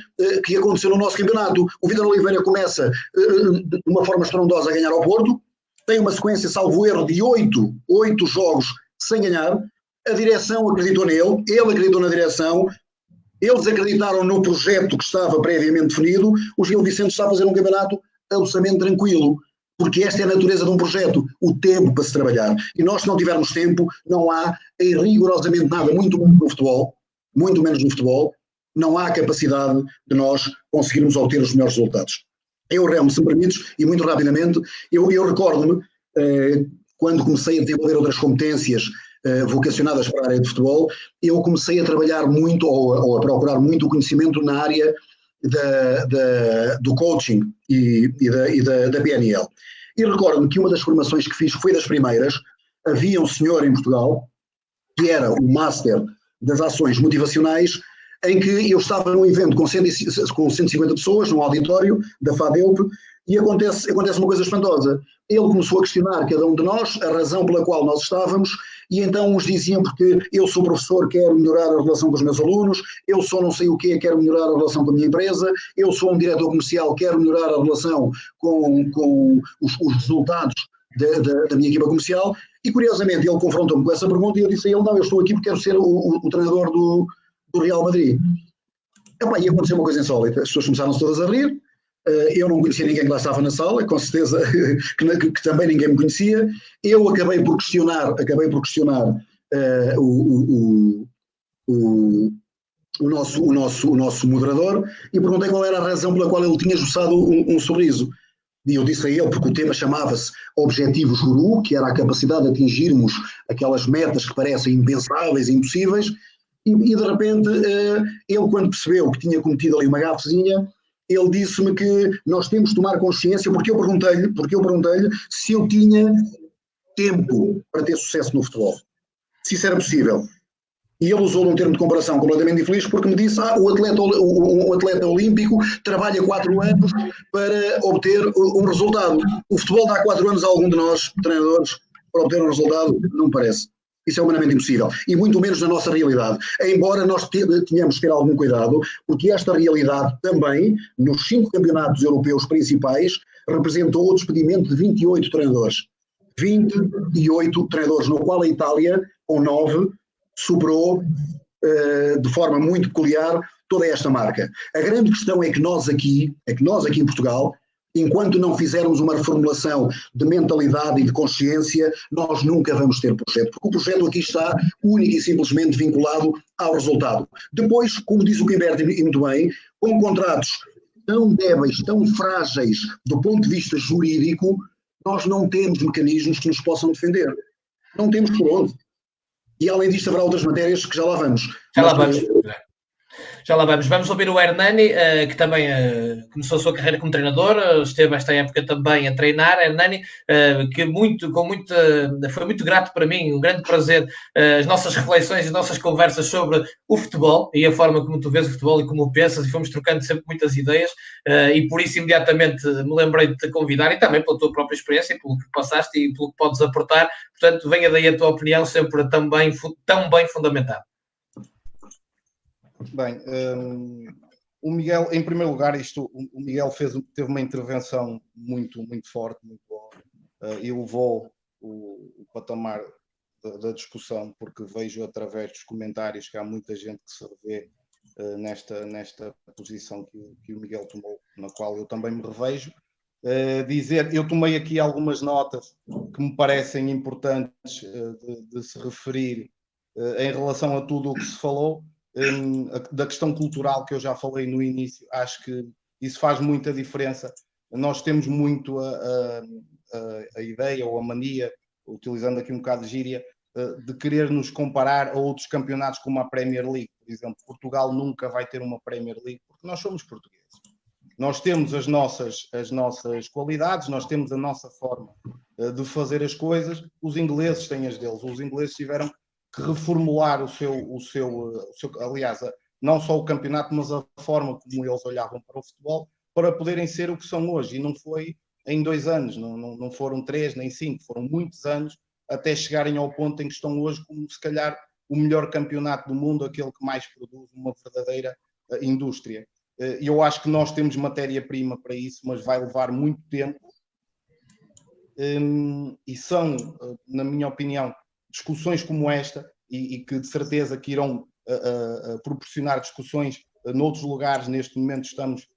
que aconteceu no nosso campeonato. O Vítor Oliveira começa de uma forma estrondosa a ganhar ao Porto, tem uma sequência, salvo erro, de 8 jogos sem ganhar. A direção acreditou nele, ele acreditou na direção, eles acreditaram no projeto que estava previamente definido. O Gil Vicente está a fazer um campeonato absolutamente tranquilo, porque esta é a natureza de um projeto, o tempo para se trabalhar. E nós, se não tivermos tempo, não há rigorosamente nada, muito menos no futebol, não há capacidade de nós conseguirmos obter os melhores resultados. Eu, Remo, se me permites, e muito rapidamente, eu recordo-me, quando comecei a desenvolver outras competências vocacionadas para a área de futebol, eu comecei a trabalhar muito, ou a procurar muito o conhecimento na área do coaching e da PNL. E recordo-me que uma das formações que fiz, foi das primeiras, havia um senhor em Portugal, que era o Master das Ações Motivacionais, em que eu estava num evento com 150 pessoas, num auditório da FADEUP, e acontece uma coisa espantosa. Ele começou a questionar cada um de nós a razão pela qual nós estávamos, e então uns diziam porque eu sou professor, quero melhorar a relação com os meus alunos, eu sou não sei o quê, quero melhorar a relação com a minha empresa, eu sou um diretor comercial, quero melhorar a relação com os resultados da minha equipa comercial, e curiosamente ele confrontou-me com essa pergunta e eu disse a ele, não, eu estou aqui porque quero ser o treinador do Real Madrid. E aconteceu uma coisa insólita, as pessoas começaram-se todas a rir, eu não conhecia ninguém que lá estava na sala, com certeza que também ninguém me conhecia. Eu acabei por questionar o nosso moderador e perguntei qual era a razão pela qual ele tinha esboçado um sorriso. E eu disse a ele, porque o tema chamava-se Objetivos Guru, que era a capacidade de atingirmos aquelas metas que parecem impensáveis e impossíveis, e de repente ele, quando percebeu que tinha cometido ali uma gafezinha, ele disse-me que nós temos de tomar consciência, porque eu perguntei-lhe se eu tinha tempo para ter sucesso no futebol, se isso era possível. E ele usou um termo de comparação completamente infeliz, porque me disse, o atleta olímpico trabalha 4 anos para obter um resultado. O futebol dá 4 anos a algum de nós, treinadores, para obter um resultado? Não me parece. Isso é humanamente impossível, e muito menos na nossa realidade, embora nós tenhamos que ter algum cuidado, porque esta realidade também, nos 5 campeonatos europeus principais, representou o despedimento de 28 treinadores. 28 treinadores, no qual a Itália, com 9, superou de forma muito peculiar toda esta marca. A grande questão é que nós aqui em Portugal, enquanto não fizermos uma reformulação de mentalidade e de consciência, nós nunca vamos ter projeto, porque o projeto aqui está único e simplesmente vinculado ao resultado. Depois, como diz o Guilherme muito bem, com contratos tão débeis, tão frágeis do ponto de vista jurídico, nós não temos mecanismos que nos possam defender. Não temos por onde. E além disto haverá outras matérias que já lá vamos. Já lá vamos. Vamos ouvir o Hernani, que também começou a sua carreira como treinador, esteve esta época também a treinar. Hernani, que foi muito grato para mim, um grande prazer, as nossas reflexões, as nossas conversas sobre o futebol e a forma como tu vês o futebol e como o pensas, e fomos trocando sempre muitas ideias, e por isso imediatamente me lembrei de te convidar, e também pela tua própria experiência, pelo que passaste e pelo que podes aportar. Portanto, venha daí a tua opinião, sempre tão bem fundamentada. Bem, o Miguel, em primeiro lugar, o Miguel teve uma intervenção muito, muito forte, muito boa, e levou o patamar da discussão, porque vejo através dos comentários que há muita gente que se revê nesta posição que o Miguel tomou, na qual eu também me revejo. Eu tomei aqui algumas notas que me parecem importantes de se referir em relação a tudo o que se falou. Da questão cultural que eu já falei no início, acho que isso faz muita diferença. Nós temos muito a ideia ou a mania, utilizando aqui um bocado de gíria, de querer nos comparar a outros campeonatos como a Premier League. Por exemplo, Portugal nunca vai ter uma Premier League porque nós somos portugueses. Nós temos as nossas qualidades, nós temos a nossa forma de fazer as coisas. Os ingleses têm as deles. Os ingleses tiveram que reformular o seu, aliás, não só o campeonato, mas a forma como eles olhavam para o futebol, para poderem ser o que são hoje. E não foi em 2 anos, não foram 3 nem 5, foram muitos anos até chegarem ao ponto em que estão hoje, como se calhar o melhor campeonato do mundo, aquele que mais produz uma verdadeira indústria. E eu acho que nós temos matéria-prima para isso, mas vai levar muito tempo. E são, na minha opinião, discussões como esta, e que de certeza que irão proporcionar discussões noutros lugares. Neste momento estamos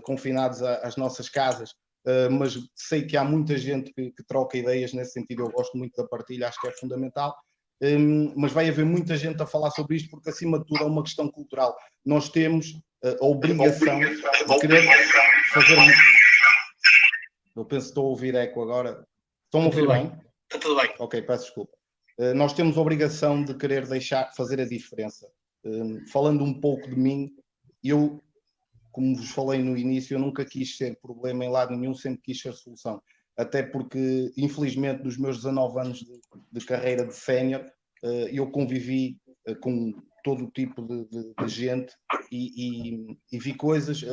confinados às nossas casas, mas sei que há muita gente que troca ideias nesse sentido. Eu gosto muito da partilha, acho que é fundamental. Mas vai haver muita gente a falar sobre isto, porque acima de tudo é uma questão cultural. Nós temos a obrigação de querer fazer... Eu penso que estou a ouvir eco agora. Estão a ouvir bem? Está tudo bem. Ok, peço desculpa. Nós temos a obrigação de querer fazer a diferença. Falando um pouco de mim, eu, como vos falei no início, eu nunca quis ser problema em lado nenhum, sempre quis ser solução. Até porque, infelizmente, nos meus 19 anos de carreira de sénior, eu convivi com todo o tipo de gente e vi coisas,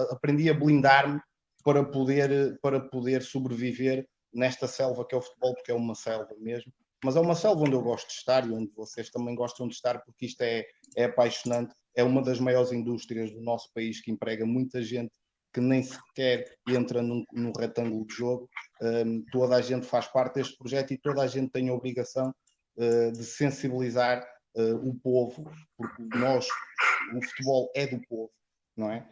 aprendi a blindar-me para poder sobreviver nesta selva que é o futebol, porque é uma selva mesmo. Mas é uma selva onde eu gosto de estar e onde vocês também gostam de estar, porque isto é apaixonante. É uma das maiores indústrias do nosso país, que emprega muita gente que nem sequer entra num retângulo de jogo. Toda a gente faz parte deste projeto e toda a gente tem a obrigação de sensibilizar o povo, porque o futebol é do povo, não é?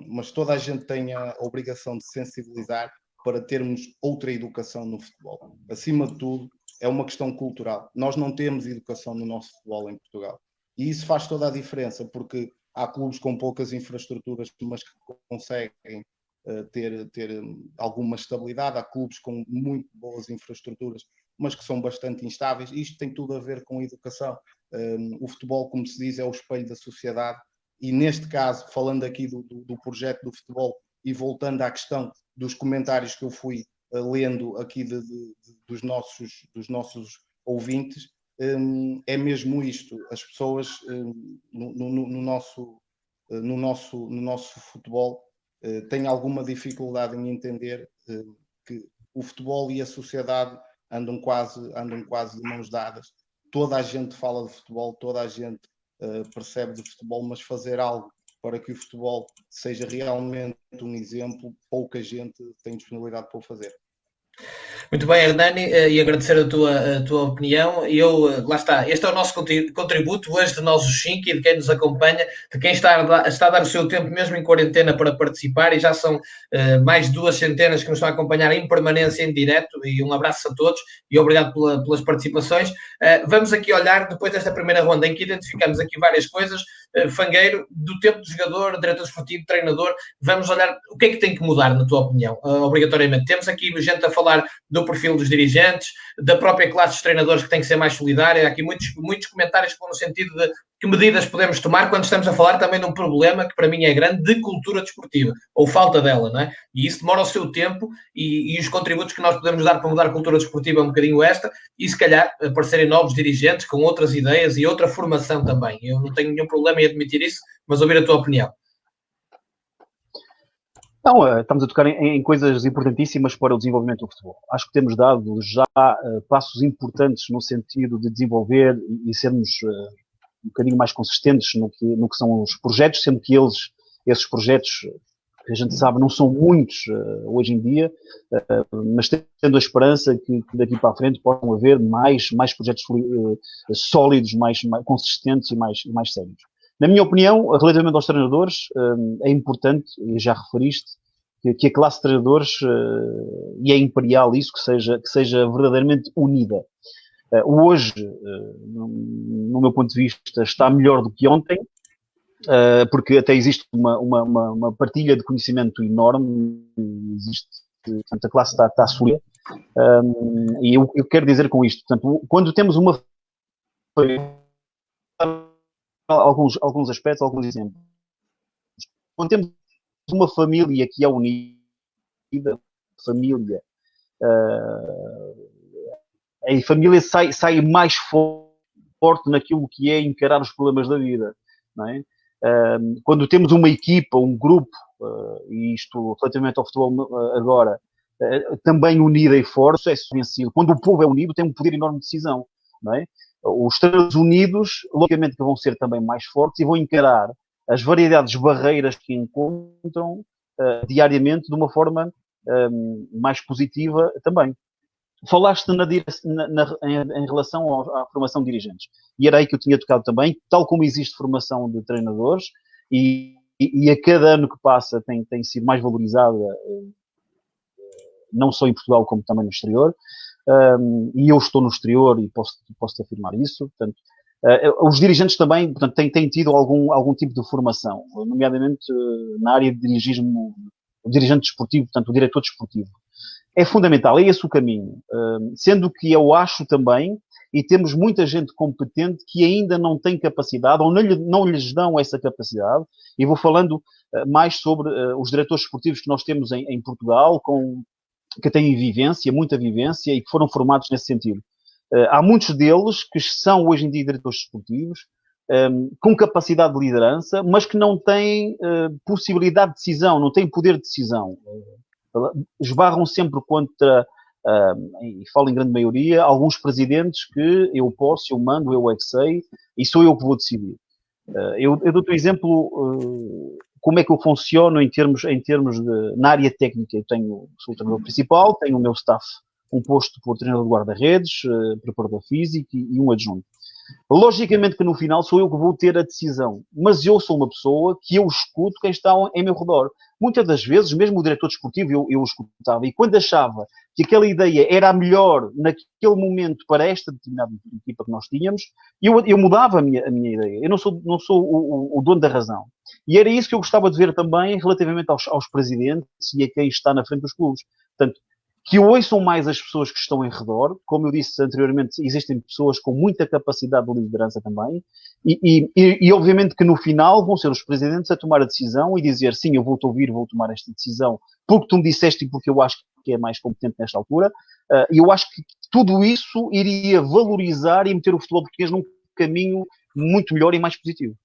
Mas toda a gente tem a obrigação de sensibilizar para termos outra educação no futebol. Acima de tudo, é uma questão cultural. Nós não temos educação no nosso futebol em Portugal. E isso faz toda a diferença, porque há clubes com poucas infraestruturas, mas que conseguem ter alguma estabilidade. Há clubes com muito boas infraestruturas, mas que são bastante instáveis. Isto tem tudo a ver com a educação. O futebol, como se diz, é o espelho da sociedade. E neste caso, falando aqui do projeto do futebol e voltando à questão dos comentários que eu fui lendo aqui dos nossos ouvintes, é mesmo isto. As pessoas no nosso futebol têm alguma dificuldade em entender que o futebol e a sociedade andam quase de mãos dadas. Toda a gente fala de futebol, toda a gente percebe de futebol, mas fazer algo para que o futebol seja realmente um exemplo, pouca gente tem disponibilidade para o fazer. Muito bem, Hernani, e agradecer a tua opinião. Lá está, este é o nosso contributo hoje de nós os 5 e de quem nos acompanha, de quem está a dar o seu tempo mesmo em quarentena para participar, e já são mais de 2 centenas que nos estão a acompanhar em permanência, em direto, e um abraço a todos e obrigado pelas participações. Vamos aqui olhar, depois desta primeira ronda, em que identificamos aqui várias coisas, Fangueiro, do tempo do jogador, diretor esportivo, treinador, vamos olhar o que é que tem que mudar, na tua opinião, obrigatoriamente. Temos aqui gente a falar do perfil dos dirigentes, da própria classe dos treinadores, que tem que ser mais solidária. Há aqui muitos comentários que vão no sentido de que medidas podemos tomar quando estamos a falar também de um problema que para mim é grande, de cultura desportiva, ou falta dela, não é? E isso demora o seu tempo e os contributos que nós podemos dar para mudar a cultura desportiva é um bocadinho esta, e se calhar aparecerem novos dirigentes com outras ideias e outra formação também. Eu não tenho nenhum problema em admitir isso, mas ouvir a tua opinião. Não, estamos a tocar em coisas importantíssimas para o desenvolvimento do futebol. Acho que temos dado já passos importantes no sentido de desenvolver e sermos um bocadinho mais consistentes no que são os projetos, sendo que esses projetos, que a gente sabe, não são muitos hoje em dia, mas tendo a esperança que daqui para a frente possam haver mais projetos sólidos, mais consistentes e mais sérios. Na minha opinião, relativamente aos treinadores, é importante, e já referiste, que a classe de treinadores, e é imperial isso, que seja verdadeiramente unida. Hoje, no meu ponto de vista, está melhor do que ontem, porque até existe uma partilha de conhecimento enorme, portanto, a classe está sólida. E eu quero dizer com isto, portanto, quando temos alguns aspectos, alguns exemplos. Quando temos uma família que é unida, a família sai mais forte naquilo que é encarar os problemas da vida, não é? Quando temos uma equipa, um grupo, e isto relativamente ao futebol agora, também unida e forte, é vencido. Quando o povo é unido, tem um poder enorme de decisão, não é? Os treinadores unidos, logicamente que vão ser também mais fortes e vão encarar as variedades de barreiras que encontram diariamente de uma forma mais positiva também. Falaste em relação à formação de dirigentes. E era aí que eu tinha tocado também, tal como existe formação de treinadores, e a cada ano que passa tem sido mais valorizada, não só em Portugal como também no exterior, e eu estou no exterior e posso afirmar isso. Portanto, os dirigentes também, portanto, têm tido algum tipo de formação, nomeadamente na área de dirigismo, o dirigente desportivo, portanto, o diretor desportivo. É fundamental, é esse o caminho. Sendo que eu acho também, e temos muita gente competente que ainda não tem capacidade, ou não lhes dão essa capacidade, e vou falando mais sobre os diretores desportivos que nós temos em Portugal, que têm vivência, muita vivência, e que foram formados nesse sentido. Há muitos deles que são hoje em dia diretores desportivos, com capacidade de liderança, mas que não têm possibilidade de decisão, não têm poder de decisão. Esbarram sempre contra, e falo em grande maioria, alguns presidentes que eu mando, eu é que sei, e sou eu que vou decidir. Eu dou-te um exemplo, como é que eu funciono em termos na área técnica. Sou o treinador principal, tenho o meu staff composto por treinador de guarda-redes, preparador físico e um adjunto. Logicamente que no final sou eu que vou ter a decisão, mas eu sou uma pessoa que eu escuto quem está em meu redor. Muitas das vezes, mesmo o diretor desportivo, eu escutava, e quando achava que aquela ideia era a melhor naquele momento para esta determinada equipa que nós tínhamos, eu mudava a minha ideia. Eu não sou o dono da razão. E era isso que eu gostava de ver também relativamente aos presidentes e a quem está na frente dos clubes. Portanto, que ouçam mais as pessoas que estão em redor. Como eu disse anteriormente, existem pessoas com muita capacidade de liderança também, e obviamente que no final vão ser os presidentes a tomar a decisão e dizer, sim, eu vou-te ouvir, vou tomar esta decisão porque tu me disseste e porque eu acho que é mais competente nesta altura. E eu acho que tudo isso iria valorizar e meter o futebol português num caminho muito melhor e mais positivo.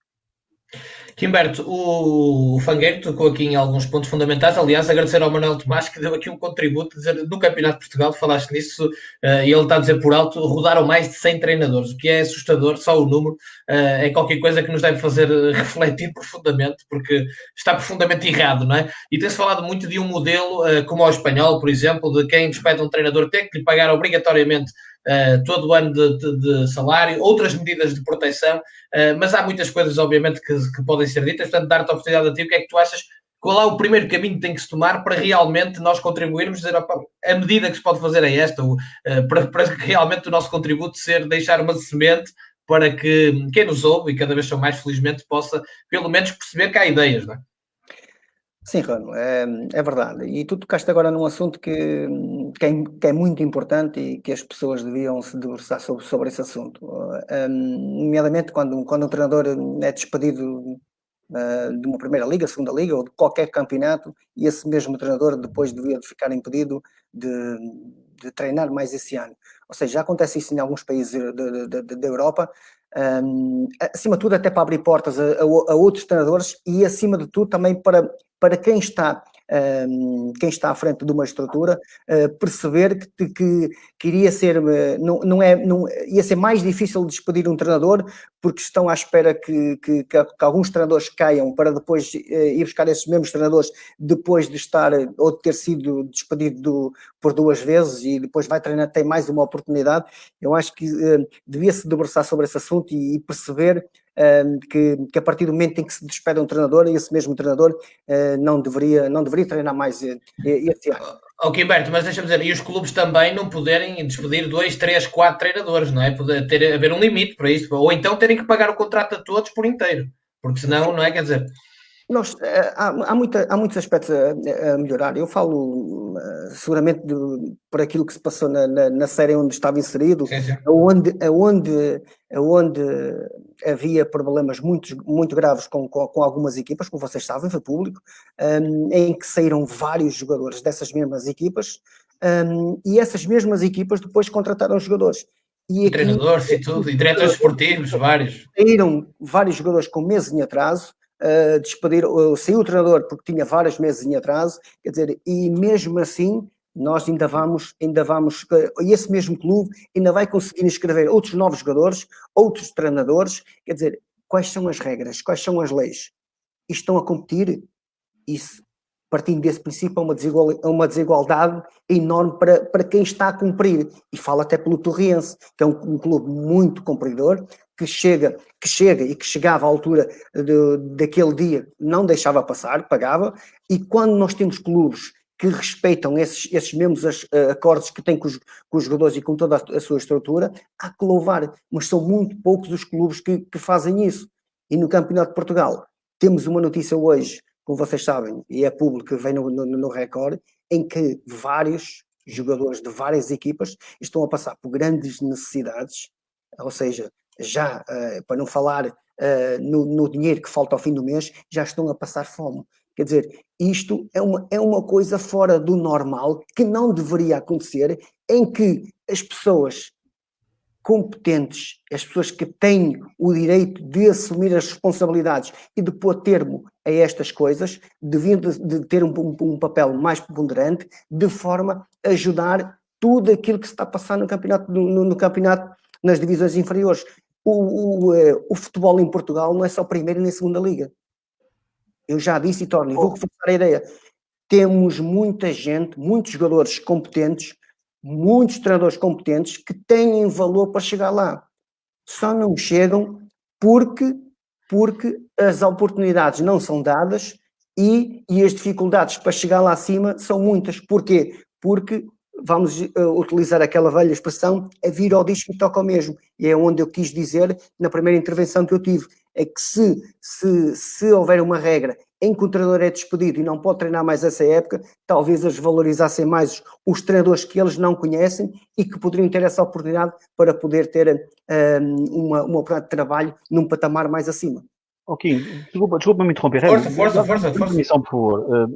Quimberto, o Fangueiro tocou aqui em alguns pontos fundamentais. Aliás, agradecer ao Manuel Tomás que deu aqui um contributo, dizer, no Campeonato de Portugal, falaste nisso, e ele está a dizer por alto, rodaram mais de 100 treinadores, o que é assustador, só o número, é qualquer coisa que nos deve fazer refletir profundamente, porque está profundamente errado, não é? E tem-se falado muito de um modelo, como o espanhol, por exemplo, de quem despede um treinador tem que lhe pagar obrigatoriamente todo o ano de salário, outras medidas de proteção, mas há muitas coisas, obviamente, que podem ser ditas. Portanto, dar-te a oportunidade a ti, o que é que tu achas? Qual é o primeiro caminho que tem que se tomar para realmente nós contribuirmos, dizer, opa, a medida que se pode fazer é esta, para realmente o nosso contributo ser deixar uma semente para que quem nos ouve, e cada vez são mais, felizmente, possa pelo menos perceber que há ideias, não é? Sim, Rano, é verdade. E tu tocaste agora num assunto que é muito importante e que as pessoas deviam se debruçar sobre esse assunto. Nomeadamente quando um treinador é despedido de uma primeira liga, segunda liga ou de qualquer campeonato, e esse mesmo treinador depois devia ficar impedido de treinar mais esse ano. Ou seja, já acontece isso em alguns países da Europa. Acima de tudo até para abrir portas a outros treinadores e acima de tudo também para quem está à frente de uma estrutura perceber que iria ser ia ser mais difícil despedir um treinador porque estão à espera que alguns treinadores caiam para depois ir buscar esses mesmos treinadores depois de estar ou de ter sido despedido por 2 vezes e depois vai treinar, tem mais uma oportunidade. Eu acho que devia se debruçar sobre esse assunto e perceber que a partir do momento em que se despede um treinador, esse mesmo treinador não deveria treinar mais este ano. Ok, Humberto, mas deixa-me dizer, e os clubes também não poderem despedir 2, 3, 4 treinadores, não é? Haver um limite para isso, ou então terem que pagar o contrato a todos por inteiro, porque senão, não é? Quer dizer... Há muitos aspectos a melhorar. Eu falo seguramente por aquilo que se passou na série onde estava inserido, sim, sim. onde havia problemas muito graves com algumas equipas, como vocês sabem, foi público, em que saíram vários jogadores dessas mesmas equipas, e essas mesmas equipas depois contrataram os jogadores. E treinadores e tudo, e diretores esportivos, vários. Saíram vários jogadores com meses em atraso, saiu o treinador porque tinha vários meses em atraso, quer dizer, e mesmo assim nós ainda vamos, e esse mesmo clube ainda vai conseguir inscrever outros novos jogadores, outros treinadores, quer dizer, quais são as regras, quais são as leis? E estão a competir? Isso, partindo desse princípio, é uma desigualdade enorme para quem está a cumprir, e falo até pelo Torriense, que é um clube muito cumpridor, que chega e que chegava à altura daquele dia, não deixava passar, pagava, e quando nós temos clubes que respeitam esses mesmos acordos que têm com os jogadores e com toda a sua estrutura, há que louvar, mas são muito poucos os clubes que fazem isso. E no Campeonato de Portugal, temos uma notícia hoje, como vocês sabem, e é público, que vem no Record, em que vários jogadores de várias equipas estão a passar por grandes necessidades, ou seja, já, para não falar no dinheiro que falta ao fim do mês, já estão a passar fome. Quer dizer, isto é uma coisa fora do normal, que não deveria acontecer, em que as pessoas competentes, as pessoas que têm o direito de assumir as responsabilidades e de pôr termo a estas coisas, deviam de ter um papel mais preponderante, de forma a ajudar tudo aquilo que se está a passar no campeonato, nas divisões inferiores. O futebol em Portugal não é só primeira nem segunda liga. Eu já disse e torno, e vou reforçar a ideia. Temos muita gente, muitos jogadores competentes, muitos treinadores competentes que têm valor para chegar lá. Só não chegam porque as oportunidades não são dadas e as dificuldades para chegar lá acima são muitas. Porquê? Porque, vamos utilizar aquela velha expressão, a vir ao disco e toca ao mesmo. E é onde eu quis dizer, na primeira intervenção que eu tive, é que se houver uma regra em que o treinador é despedido e não pode treinar mais essa época, talvez eles valorizassem mais os treinadores que eles não conhecem e que poderiam ter essa oportunidade para poder ter uma oportunidade de trabalho num patamar mais acima. Ok, desculpa me interromper. Força. Permissão, por favor.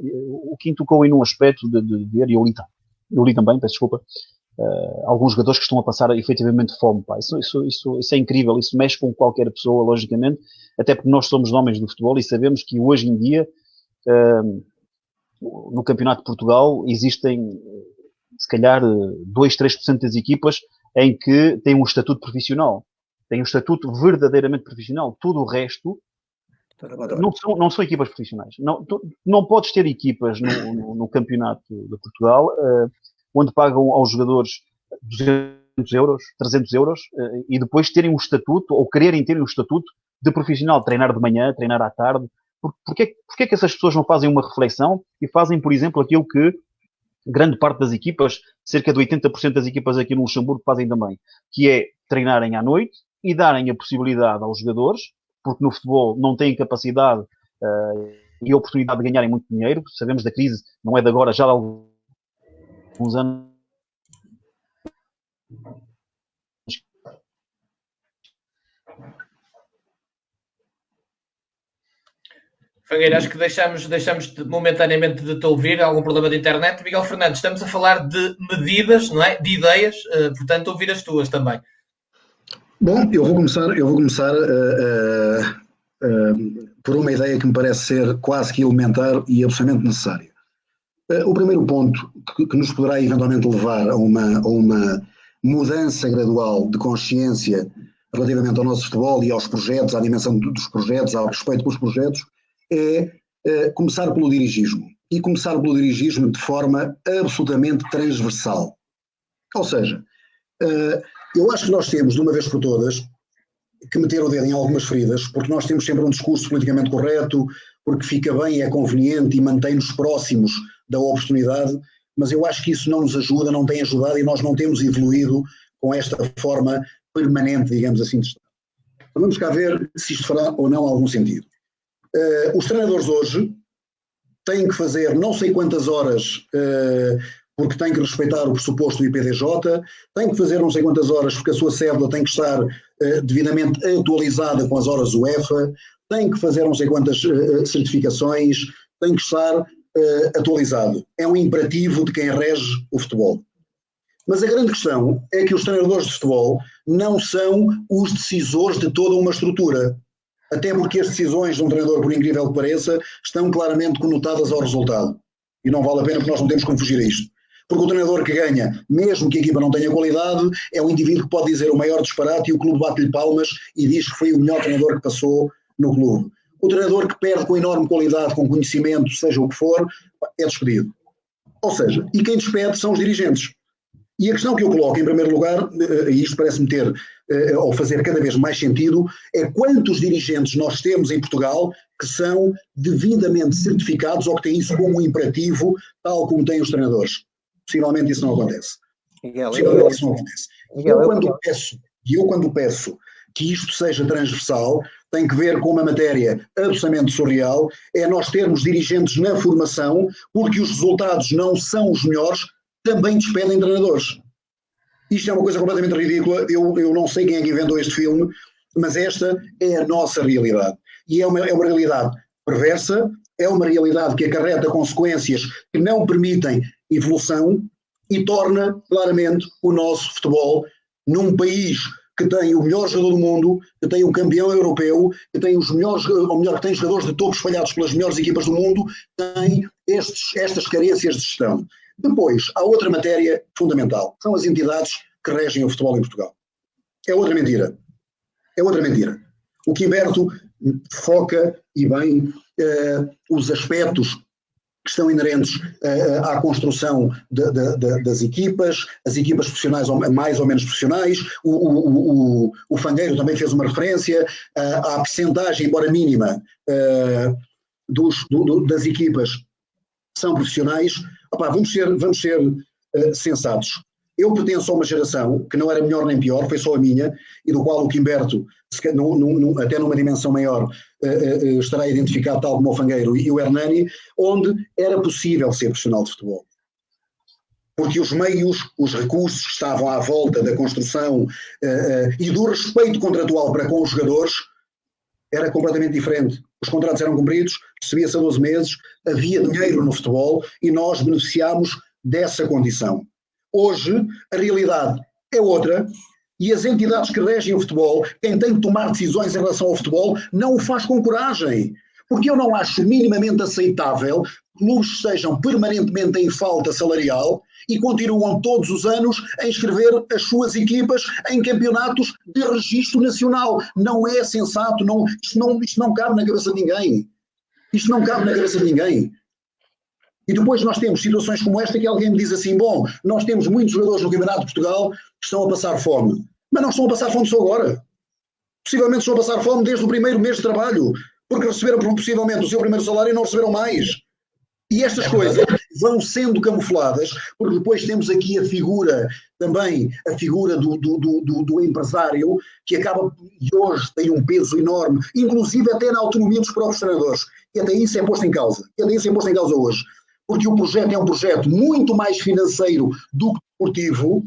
O Kim tocou aí num aspecto de ver, e eu li também, peço desculpa, alguns jogadores que estão a passar efetivamente fome. Pá. Isso é incrível, isso mexe com qualquer pessoa, logicamente, até porque nós somos homens do futebol e sabemos que hoje em dia, no Campeonato de Portugal, existem, se calhar, 2-3% das equipas em que têm um estatuto profissional. Têm um estatuto verdadeiramente profissional. Tudo o resto não são equipas profissionais. Não podes ter equipas no Campeonato de Portugal onde pagam aos jogadores 200 euros, 300 euros e depois terem um estatuto ou quererem ter um estatuto de profissional, treinar de manhã, treinar à tarde. Porquê que essas pessoas não fazem uma reflexão e fazem, por exemplo, aquilo que grande parte das equipas, cerca de 80% das equipas aqui no Luxemburgo fazem também, que é treinarem à noite e darem a possibilidade aos jogadores, porque no futebol não têm capacidade e a oportunidade de ganharem muito dinheiro. Sabemos da crise, não é de agora, já há alguns anos. Fangueira, acho que deixamos momentaneamente de te ouvir, algum problema de internet. Miguel Fernandes, estamos a falar de medidas, não é? De ideias, portanto, ouvir as tuas também. Bom, eu vou começar por uma ideia que me parece ser quase que elementar e absolutamente necessária. O primeiro ponto que nos poderá eventualmente levar a uma mudança gradual de consciência relativamente ao nosso futebol e aos projetos, à dimensão dos projetos, ao respeito pelos projetos, é começar pelo dirigismo. E começar pelo dirigismo de forma absolutamente transversal. Ou seja, eu acho que nós temos, de uma vez por todas, que meter o dedo em algumas feridas, porque nós temos sempre um discurso politicamente correto, porque fica bem, é conveniente e mantém-nos próximos da oportunidade, mas eu acho que isso não nos ajuda, não tem ajudado e nós não temos evoluído com esta forma permanente, digamos assim, de estar. Então vamos cá ver se isto fará ou não algum sentido. Os treinadores hoje têm que fazer não sei quantas horas, porque têm que respeitar o pressuposto do IPDJ, têm que fazer não sei quantas horas porque a sua cédula tem que estar devidamente atualizada com as horas UEFA, têm que fazer não sei quantas certificações, têm que estar atualizado. É um imperativo de quem rege o futebol. Mas a grande questão é que os treinadores de futebol não são os decisores de toda uma estrutura. Até porque as decisões de um treinador, por incrível que pareça, estão claramente conotadas ao resultado. E não vale a pena porque nós não temos como fugir a isto. Porque o treinador que ganha, mesmo que a equipa não tenha qualidade, é um indivíduo que pode dizer o maior disparate e o clube bate-lhe palmas e diz que foi o melhor treinador que passou no clube. O treinador que perde com enorme qualidade, com conhecimento, seja o que for, é despedido. Ou seja, e quem despede são os dirigentes. E a questão que eu coloco em primeiro lugar, e isto parece-me ter, ou fazer cada vez mais sentido, é quantos dirigentes nós temos em Portugal que são devidamente certificados ou que têm isso como um imperativo, tal como têm os treinadores. Possivelmente isso não acontece. Possivelmente isso não acontece. Eu quando peço que isto seja transversal, tem que ver com uma matéria absolutamente surreal, é nós termos dirigentes na formação, porque os resultados não são os melhores, também despedem treinadores. Isto é uma coisa completamente ridícula, eu não sei quem é que inventou este filme, mas esta é a nossa realidade. E é uma realidade perversa, é uma realidade que acarreta consequências que não permitem evolução e torna claramente o nosso futebol num país que tem o melhor jogador do mundo, que tem um campeão europeu, que tem os melhores, ou melhor, que tem jogadores de topo espalhados pelas melhores equipas do mundo, tem estas carências de gestão. Depois, há outra matéria fundamental, são as entidades que regem o futebol em Portugal. É outra mentira. É outra mentira. O Quimberto foca, e bem, os aspectos que estão inerentes à construção das equipas, as equipas profissionais mais ou menos profissionais, o Fangueiro também fez uma referência à percentagem, embora mínima, das equipas que são profissionais. Opá, vamos ser sensatos. Eu pertenço a uma geração que não era melhor nem pior, foi só a minha, e do qual o Quimberto, até numa dimensão maior, estará identificado tal como o Fangueiro e o Hernani, onde era possível ser profissional de futebol. Porque os meios, os recursos que estavam à volta da construção e do respeito contratual para com os jogadores era completamente diferente. Os contratos eram cumpridos, recebia-se a 12 meses, havia dinheiro no futebol e nós beneficiámos dessa condição. Hoje, a realidade é outra e as entidades que regem o futebol, quem tem que tomar decisões em relação ao futebol, não o faz com coragem. Porque eu não acho minimamente aceitável que clubes estejam permanentemente em falta salarial e continuam todos os anos a inscrever as suas equipas em campeonatos de registro nacional. Não é sensato, isto não cabe na cabeça de ninguém. Isto não cabe na cabeça de ninguém. E depois nós temos situações como esta que alguém me diz assim, bom, nós temos muitos jogadores no Campeonato de Portugal que estão a passar fome. Mas não estão a passar fome só agora. Possivelmente estão a passar fome desde o primeiro mês de trabalho, porque receberam possivelmente o seu primeiro salário e não receberam mais. E estas coisas vão sendo camufladas, porque depois temos aqui a figura do empresário, que acaba, e hoje tem um peso enorme, inclusive até na autonomia dos próprios treinadores, e até isso é posto em causa. Hoje. Porque o projeto é um projeto muito mais financeiro do que desportivo,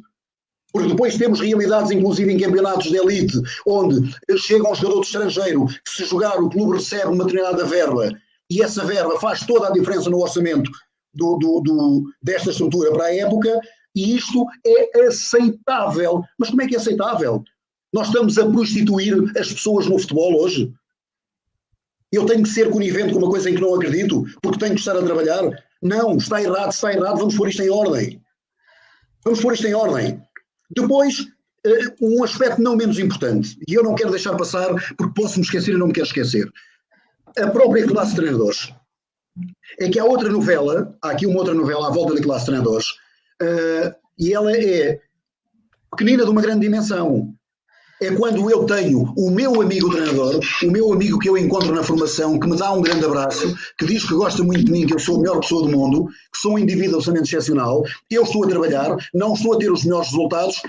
porque depois temos realidades, inclusive em campeonatos de elite, onde chega um jogador estrangeiro, que se jogar o clube recebe uma determinada verba, e essa verba faz toda a diferença no orçamento desta estrutura para a época, e isto é aceitável. Mas como é que é aceitável? Nós estamos a prostituir as pessoas no futebol hoje? Eu tenho que ser conivente com uma coisa em que não acredito, porque tenho que estar a trabalhar? Não, está errado, vamos pôr isto em ordem. Depois, um aspecto não menos importante, e eu não quero deixar passar, porque posso me esquecer e não me quero esquecer. A própria classe de treinadores. É que há aqui uma outra novela à volta da classe de treinadores, e ela é pequenina de uma grande dimensão. É quando eu tenho o meu amigo treinador, o meu amigo que eu encontro na formação, que me dá um grande abraço, que diz que gosta muito de mim, que eu sou a melhor pessoa do mundo, que sou um indivíduo absolutamente excepcional, eu estou a trabalhar, não estou a ter os melhores resultados,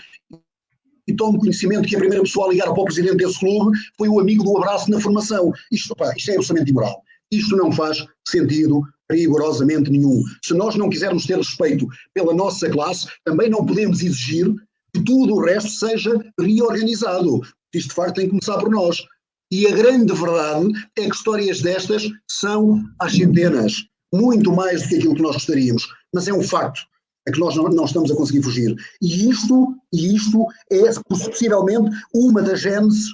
e tomo conhecimento que a primeira pessoa a ligar para o presidente desse clube foi o amigo do abraço na formação. Isto é absolutamente imoral. Isto não faz sentido rigorosamente nenhum. Se nós não quisermos ter respeito pela nossa classe, também não podemos exigir que tudo o resto seja reorganizado. Isto de facto tem que começar por nós. E a grande verdade é que histórias destas são às centenas, muito mais do que aquilo que nós gostaríamos. Mas é um facto, é que nós não estamos a conseguir fugir. E isto é possivelmente uma das gêneses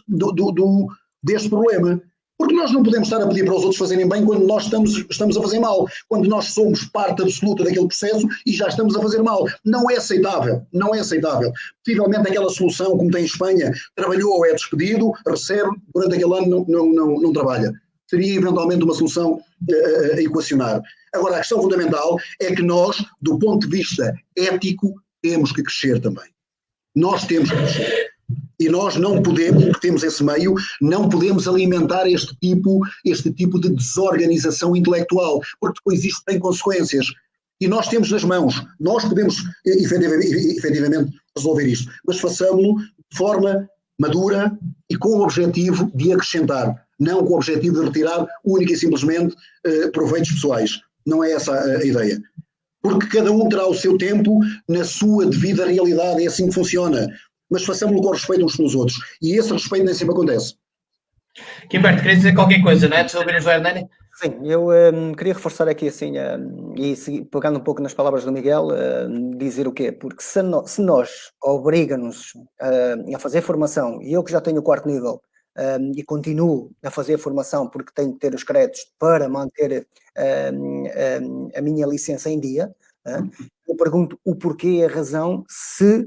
deste problema. Porque nós não podemos estar a pedir para os outros fazerem bem quando nós estamos a fazer mal, quando nós somos parte absoluta daquele processo e já estamos a fazer mal. Não é aceitável, não é aceitável. Possivelmente aquela solução, como tem em Espanha, trabalhou, é despedido, recebe, durante aquele ano não trabalha. Seria eventualmente uma solução a equacionar. Agora, a questão fundamental é que nós, do ponto de vista ético, temos que crescer também. Nós temos que crescer. E nós não podemos, porque temos esse meio, não podemos alimentar este tipo de desorganização intelectual, porque depois isto tem consequências. E nós temos nas mãos, nós podemos efetivamente resolver isto, mas façamos-lo de forma madura e com o objetivo de acrescentar, não com o objetivo de retirar única e simplesmente proveitos pessoais. Não é essa a ideia. Porque cada um terá o seu tempo na sua devida realidade, é assim que funciona. Mas façamos-lo com respeito uns pelos outros. E esse respeito nem sempre acontece. Quimberto, queria dizer qualquer coisa, não é? Antes de ouvir o Hernani? Sim, eu queria reforçar aqui assim, pegando um pouco nas palavras do Miguel, dizer o quê? Porque se nós obriga-nos a fazer formação, e eu que já tenho o 4º nível, e continuo a fazer formação porque tenho que ter os créditos para manter a minha licença em dia, eu pergunto o porquê e a razão se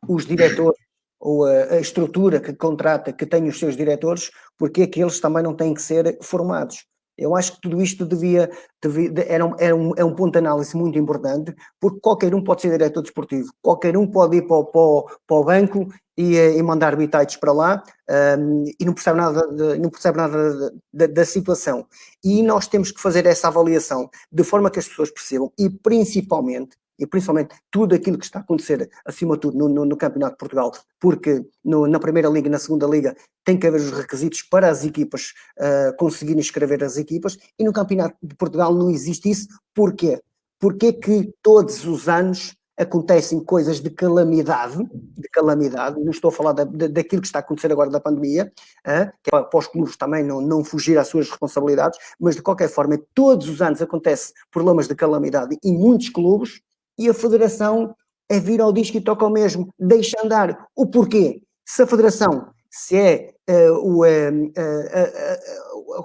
os diretores ou a estrutura que contrata, que tem os seus diretores, porque é que eles também não têm que ser formados. Eu acho que tudo isto é um ponto de análise muito importante, porque qualquer um pode ser diretor desportivo, qualquer um pode ir para o banco e mandar bitites para lá e não percebe nada da situação. E nós temos que fazer essa avaliação de forma que as pessoas percebam e principalmente tudo aquilo que está a acontecer, acima de tudo, no Campeonato de Portugal, porque na Primeira Liga e na Segunda Liga tem que haver os requisitos para as equipas conseguirem escrever as equipas, e no Campeonato de Portugal não existe isso. Porquê? Porque que todos os anos acontecem coisas de calamidade, não estou a falar daquilo que está a acontecer agora da pandemia, que é para os clubes também não fugir às suas responsabilidades, mas de qualquer forma, todos os anos acontecem problemas de calamidade em muitos clubes, e a Federação vira ao disco e toca ao mesmo, deixa andar. O porquê? Se a Federação,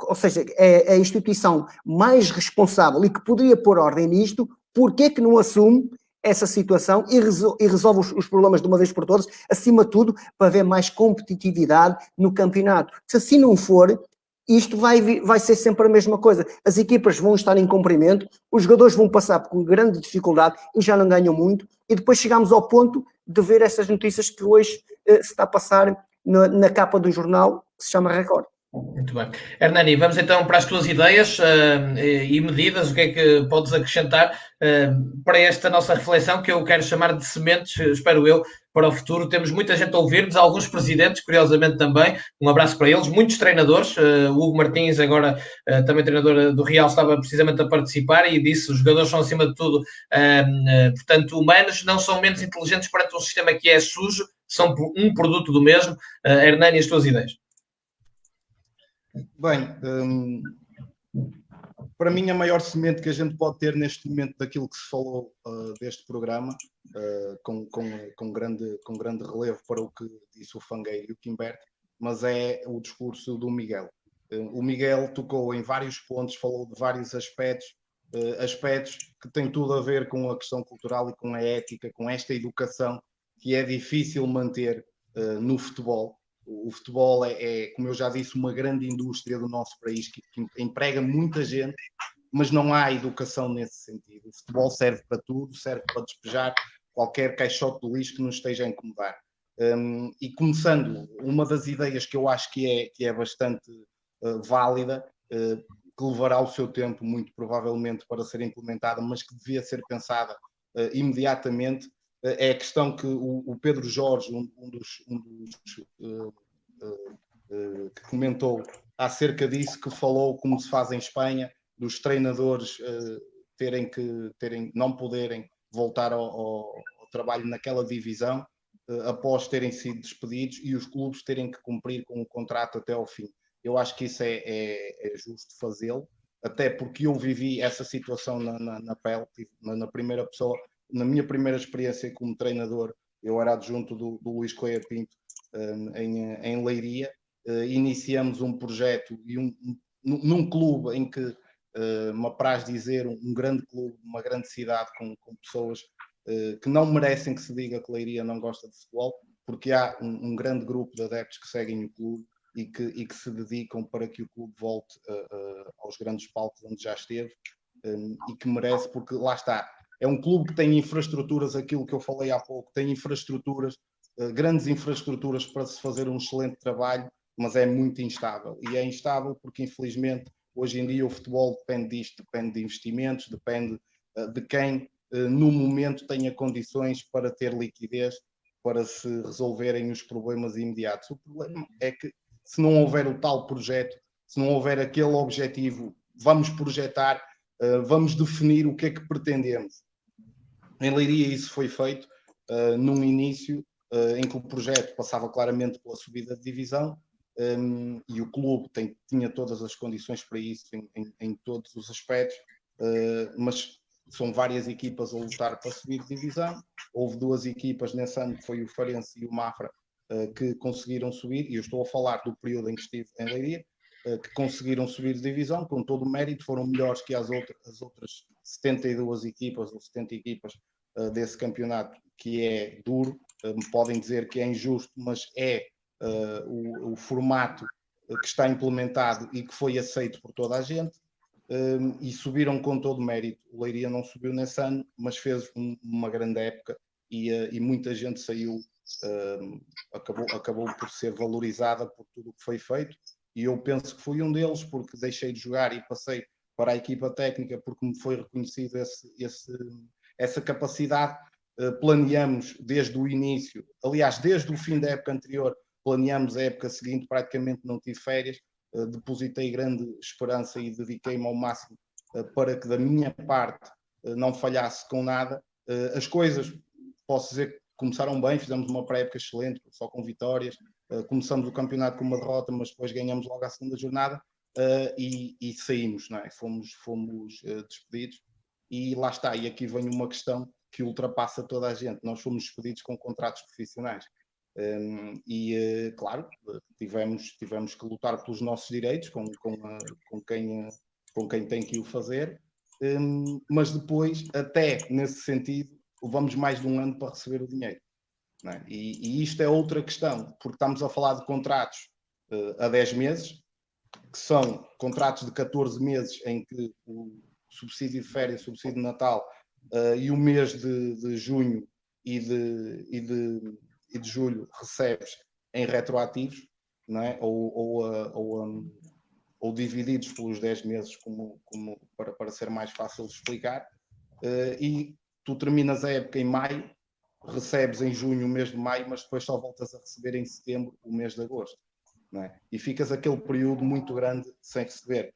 ou seja, é a instituição mais responsável e que poderia pôr ordem nisto, porquê que não assume essa situação e resolve os problemas de uma vez por todas, acima de tudo, para haver mais competitividade no campeonato? Se assim não for, isto vai ser sempre a mesma coisa. As equipas vão estar em cumprimento, os jogadores vão passar por grande dificuldade e já não ganham muito, e depois chegamos ao ponto de ver essas notícias que hoje se está a passar na capa do jornal, que se chama Record. Muito bem. Hernani, vamos então para as tuas ideias e medidas, o que é que podes acrescentar para esta nossa reflexão, que eu quero chamar de sementes, espero eu, para o futuro. Temos muita gente a ouvir-nos, alguns presidentes, curiosamente também, um abraço para eles, muitos treinadores, o Hugo Martins, agora também treinador do Real, estava precisamente a participar e disse, os jogadores são acima de tudo, portanto, humanos, não são menos inteligentes perante um sistema que é sujo, são um produto do mesmo. Hernani, as tuas ideias? Bem, para mim a maior semente que a gente pode ter neste momento daquilo que se falou deste programa, com grande relevo para o que disse o Fangueiro e o Quimberto, mas é o discurso do Miguel. O Miguel tocou em vários pontos, falou de vários aspectos que têm tudo a ver com a questão cultural e com a ética, com esta educação que é difícil manter no futebol. O futebol como eu já disse, uma grande indústria do nosso país que emprega muita gente, mas não há educação nesse sentido. O futebol serve para tudo, serve para despejar qualquer caixote do lixo que nos esteja a incomodar. E começando, uma das ideias que eu acho que é bastante válida, que levará o seu tempo, muito provavelmente, para ser implementada, mas que devia ser pensada imediatamente, é a questão que o Pedro Jorge, um dos que comentou acerca disso, que falou como se faz em Espanha, dos treinadores não poderem voltar ao trabalho naquela divisão após terem sido despedidos e os clubes terem que cumprir com o contrato até ao fim. Eu acho que isso é justo fazê-lo, até porque eu vivi essa situação na pele, na primeira pessoa. Na minha primeira experiência como treinador, eu era adjunto do Luís Coelho Pinto em Leiria, iniciamos um projeto e num clube em que me apraz dizer um grande clube, uma grande cidade com pessoas que não merecem que se diga que Leiria não gosta de futebol, porque há um grande grupo de adeptos que seguem o clube e que se dedicam para que o clube volte aos grandes palcos onde já esteve, e que merece, porque lá está, é um clube que tem infraestruturas, aquilo que eu falei há pouco, tem infraestruturas, grandes infraestruturas para se fazer um excelente trabalho, mas é muito instável. E é instável porque, infelizmente, hoje em dia o futebol depende disto, depende de investimentos, depende de quem, no momento, tenha condições para ter liquidez, para se resolverem os problemas imediatos. O problema é que, se não houver o tal projeto, se não houver aquele objetivo, vamos projetar, vamos definir o que é que pretendemos. Em Leiria isso foi feito num início em que o projeto passava claramente pela subida de divisão, e o clube tinha todas as condições para isso em todos os aspectos, mas são várias equipas a lutar para subir de divisão. Houve 2 equipas nesse ano, que foi o Farense e o Mafra, que conseguiram subir, e eu estou a falar do período em que estive em Leiria, que conseguiram subir de divisão com todo o mérito, foram melhores que as outras 72 equipas ou 70 equipas desse campeonato, que é duro. Podem dizer que é injusto, mas é o formato que está implementado e que foi aceito por toda a gente, e subiram com todo o mérito. O Leiria não subiu nesse ano, mas fez uma grande época e muita gente saiu, acabou por ser valorizada por tudo o que foi feito, e eu penso que fui um deles, porque deixei de jogar e passei para a equipa técnica porque me foi reconhecido essa capacidade. Planeamos desde o início, aliás, desde o fim da época anterior, planeamos a época seguinte, praticamente não tive férias, depositei grande esperança e dediquei-me ao máximo para que da minha parte não falhasse com nada. As coisas, posso dizer que começaram bem, fizemos uma pré-época excelente, só com vitórias, começamos o campeonato com uma derrota, mas depois ganhamos logo a segunda jornada, e saímos, não é? Fomos despedidos, e lá está, e aqui vem uma questão que ultrapassa toda a gente. Nós fomos despedidos com contratos profissionais. Claro, tivemos que lutar pelos nossos direitos com quem tem que o fazer, mas depois, até nesse sentido, levamos mais de um ano para receber o dinheiro, não é? E isto é outra questão, porque estamos a falar de contratos a 10 meses, que são contratos de 14 meses em que o subsídio de férias, subsídio de Natal e o mês de junho e de julho recebes em retroativos, não é? Ou divididos pelos 10 meses, para ser mais fácil de explicar, e tu terminas a época em maio, recebes em junho o mês de maio, mas depois só voltas a receber em setembro o mês de agosto, não é? E ficas aquele período muito grande sem receber.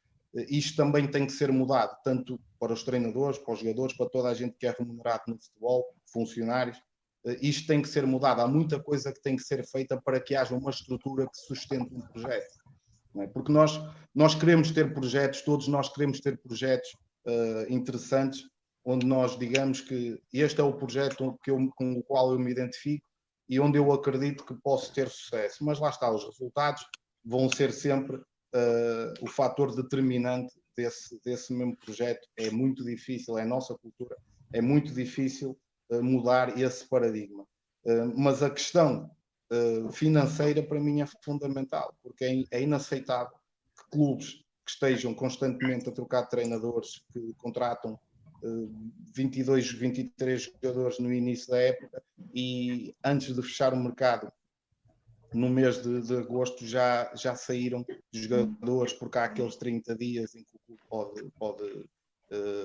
Isto também tem que ser mudado, tanto para os treinadores, para os jogadores, para toda a gente que é remunerado no futebol, funcionários. Isto tem que ser mudado. Há muita coisa que tem que ser feita para que haja uma estrutura que sustente um projeto, não é? Porque nós queremos ter projetos, todos nós queremos ter projetos interessantes, onde nós digamos que este é o projeto com o qual eu me identifico e onde eu acredito que posso ter sucesso. Mas lá está, os resultados vão ser sempre o fator determinante desse mesmo projeto. É muito difícil, é a nossa cultura, é muito difícil mudar esse paradigma. Mas a questão financeira para mim é fundamental, porque é inaceitável que clubes que estejam constantemente a trocar de treinadores, que contratam 22, 23 jogadores no início da época e antes de fechar o mercado no mês de agosto já saíram jogadores, porque há aqueles 30 dias em que o clube pode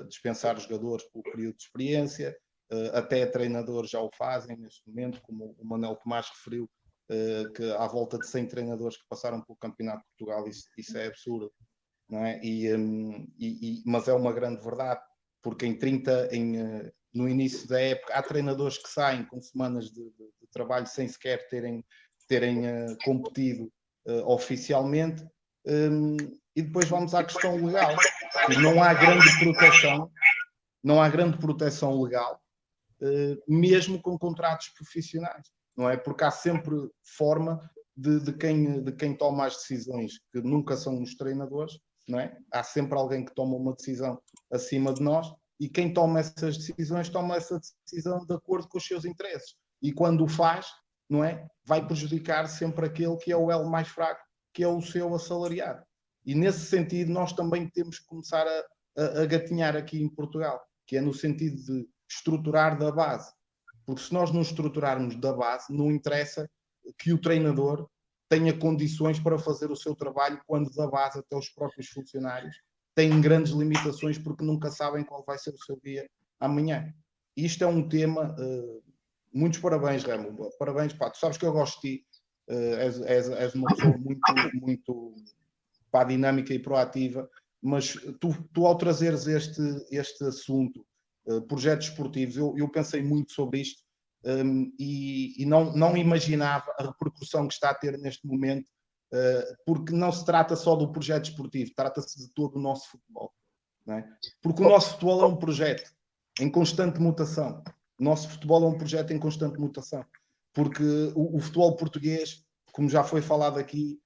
dispensar os jogadores pelo período de experiência. Até treinadores já o fazem neste momento, como o Manuel Tomás referiu, que há volta de 100 treinadores que passaram pelo Campeonato de Portugal. Isso é absurdo, não é? Mas é uma grande verdade, porque no início da época há treinadores que saem com semanas de trabalho sem sequer terem competido oficialmente, e depois vamos à questão legal. Não há grande proteção legal, mesmo com contratos profissionais, não é? Porque há sempre forma de quem toma as decisões, que nunca são os treinadores, não é? Há sempre alguém que toma uma decisão acima de nós, e quem toma essas decisões, toma essa decisão de acordo com os seus interesses. E quando o faz, não é? Vai prejudicar sempre aquele que é o elo mais fraco, que é o seu assalariado. E nesse sentido, nós também temos que começar a gatinhar aqui em Portugal, que é no sentido de estruturar da base. Porque se nós não estruturarmos da base, não interessa que o treinador tenha condições para fazer o seu trabalho, quando da base até os próprios funcionários têm grandes limitações porque nunca sabem qual vai ser o seu dia amanhã. E isto é um tema... muitos parabéns, Remo. Parabéns, pá. Tu sabes que eu gosto de ti. És uma pessoa muito pá, dinâmica e proativa, mas tu ao trazeres este assunto, projetos esportivos, eu pensei muito sobre isto, e não imaginava a repercussão que está a ter neste momento, porque não se trata só do projeto esportivo, trata-se de todo o nosso futebol, não é? Porque o nosso futebol é um projeto em constante mutação. O nosso futebol é um projeto em constante mutação, porque o futebol português, como já foi falado aqui,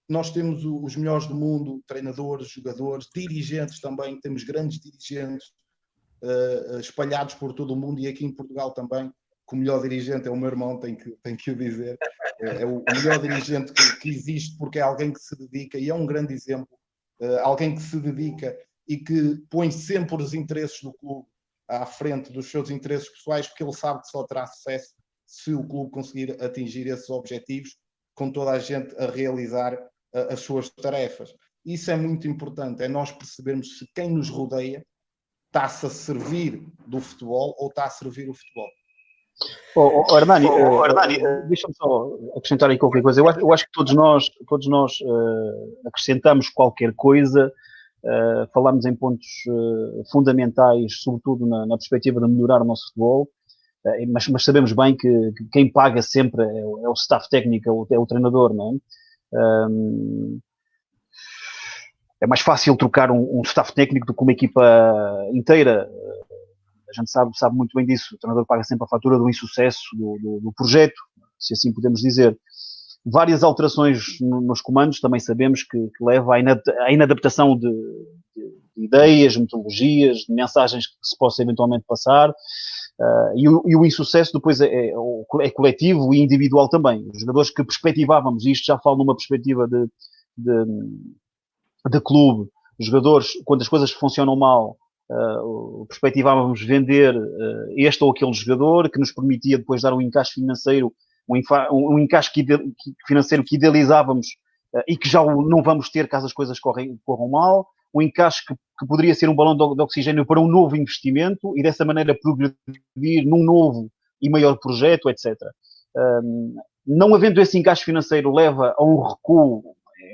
nós temos os melhores do mundo, treinadores, jogadores, dirigentes também, temos grandes dirigentes espalhados por todo o mundo, e aqui em Portugal também, que o melhor dirigente é o meu irmão, tenho que o dizer, é o melhor dirigente que existe, porque é alguém que se dedica, e é um grande exemplo, alguém que se dedica e que põe sempre os interesses do clube à frente dos seus interesses pessoais, porque ele sabe que só terá sucesso se o clube conseguir atingir esses objetivos, com toda a gente a realizar as suas tarefas. Isso é muito importante, é nós percebermos se quem nos rodeia está-se a servir do futebol ou está a servir o futebol. Hernani, deixa-me só acrescentar aí qualquer coisa. Eu acho que todos nós acrescentamos qualquer coisa, falamos em pontos fundamentais, sobretudo na perspectiva de melhorar o nosso futebol, mas sabemos bem que quem paga sempre é o staff técnico, é o treinador, não é? É mais fácil trocar um staff técnico do que uma equipa inteira. A gente sabe muito bem disso. O treinador paga sempre a fatura do insucesso do projeto, se assim podemos dizer. Várias alterações nos comandos também sabemos que leva à inadaptação de ideias, metodologias, de mensagens que se possa eventualmente passar. E o insucesso depois é coletivo e individual também. Os jogadores que perspectivávamos, e isto já falo numa perspectiva de clube, os jogadores, quando as coisas funcionam mal, perspectivávamos vender este ou aquele jogador, que nos permitia depois dar um encaixe financeiro, um encaixe financeiro que idealizávamos e que já não vamos ter caso as coisas corram mal, um encaixe que poderia ser um balão de oxigênio para um novo investimento e dessa maneira progredir num novo e maior projeto, etc. Não havendo esse encaixe financeiro, leva a um recuo,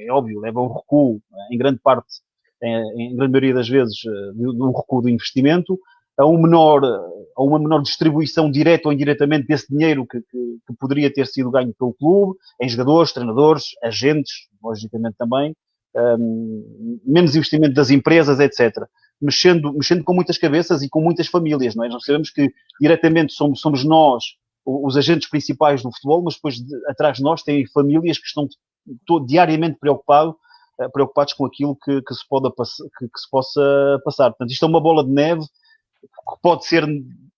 é óbvio, leva a um recuo, em grande parte, em grande maioria das vezes, de um recuo do investimento, a uma menor distribuição direta ou indiretamente desse dinheiro que poderia ter sido ganho pelo clube, em jogadores, treinadores, agentes, logicamente também, menos investimento das empresas, etc. Mexendo com muitas cabeças e com muitas famílias, não é? Nós sabemos que diretamente somos nós os agentes principais do futebol, mas depois atrás de nós tem famílias que estão diariamente preocupados com aquilo que se possa passar. Portanto, isto é uma bola de neve que pode ser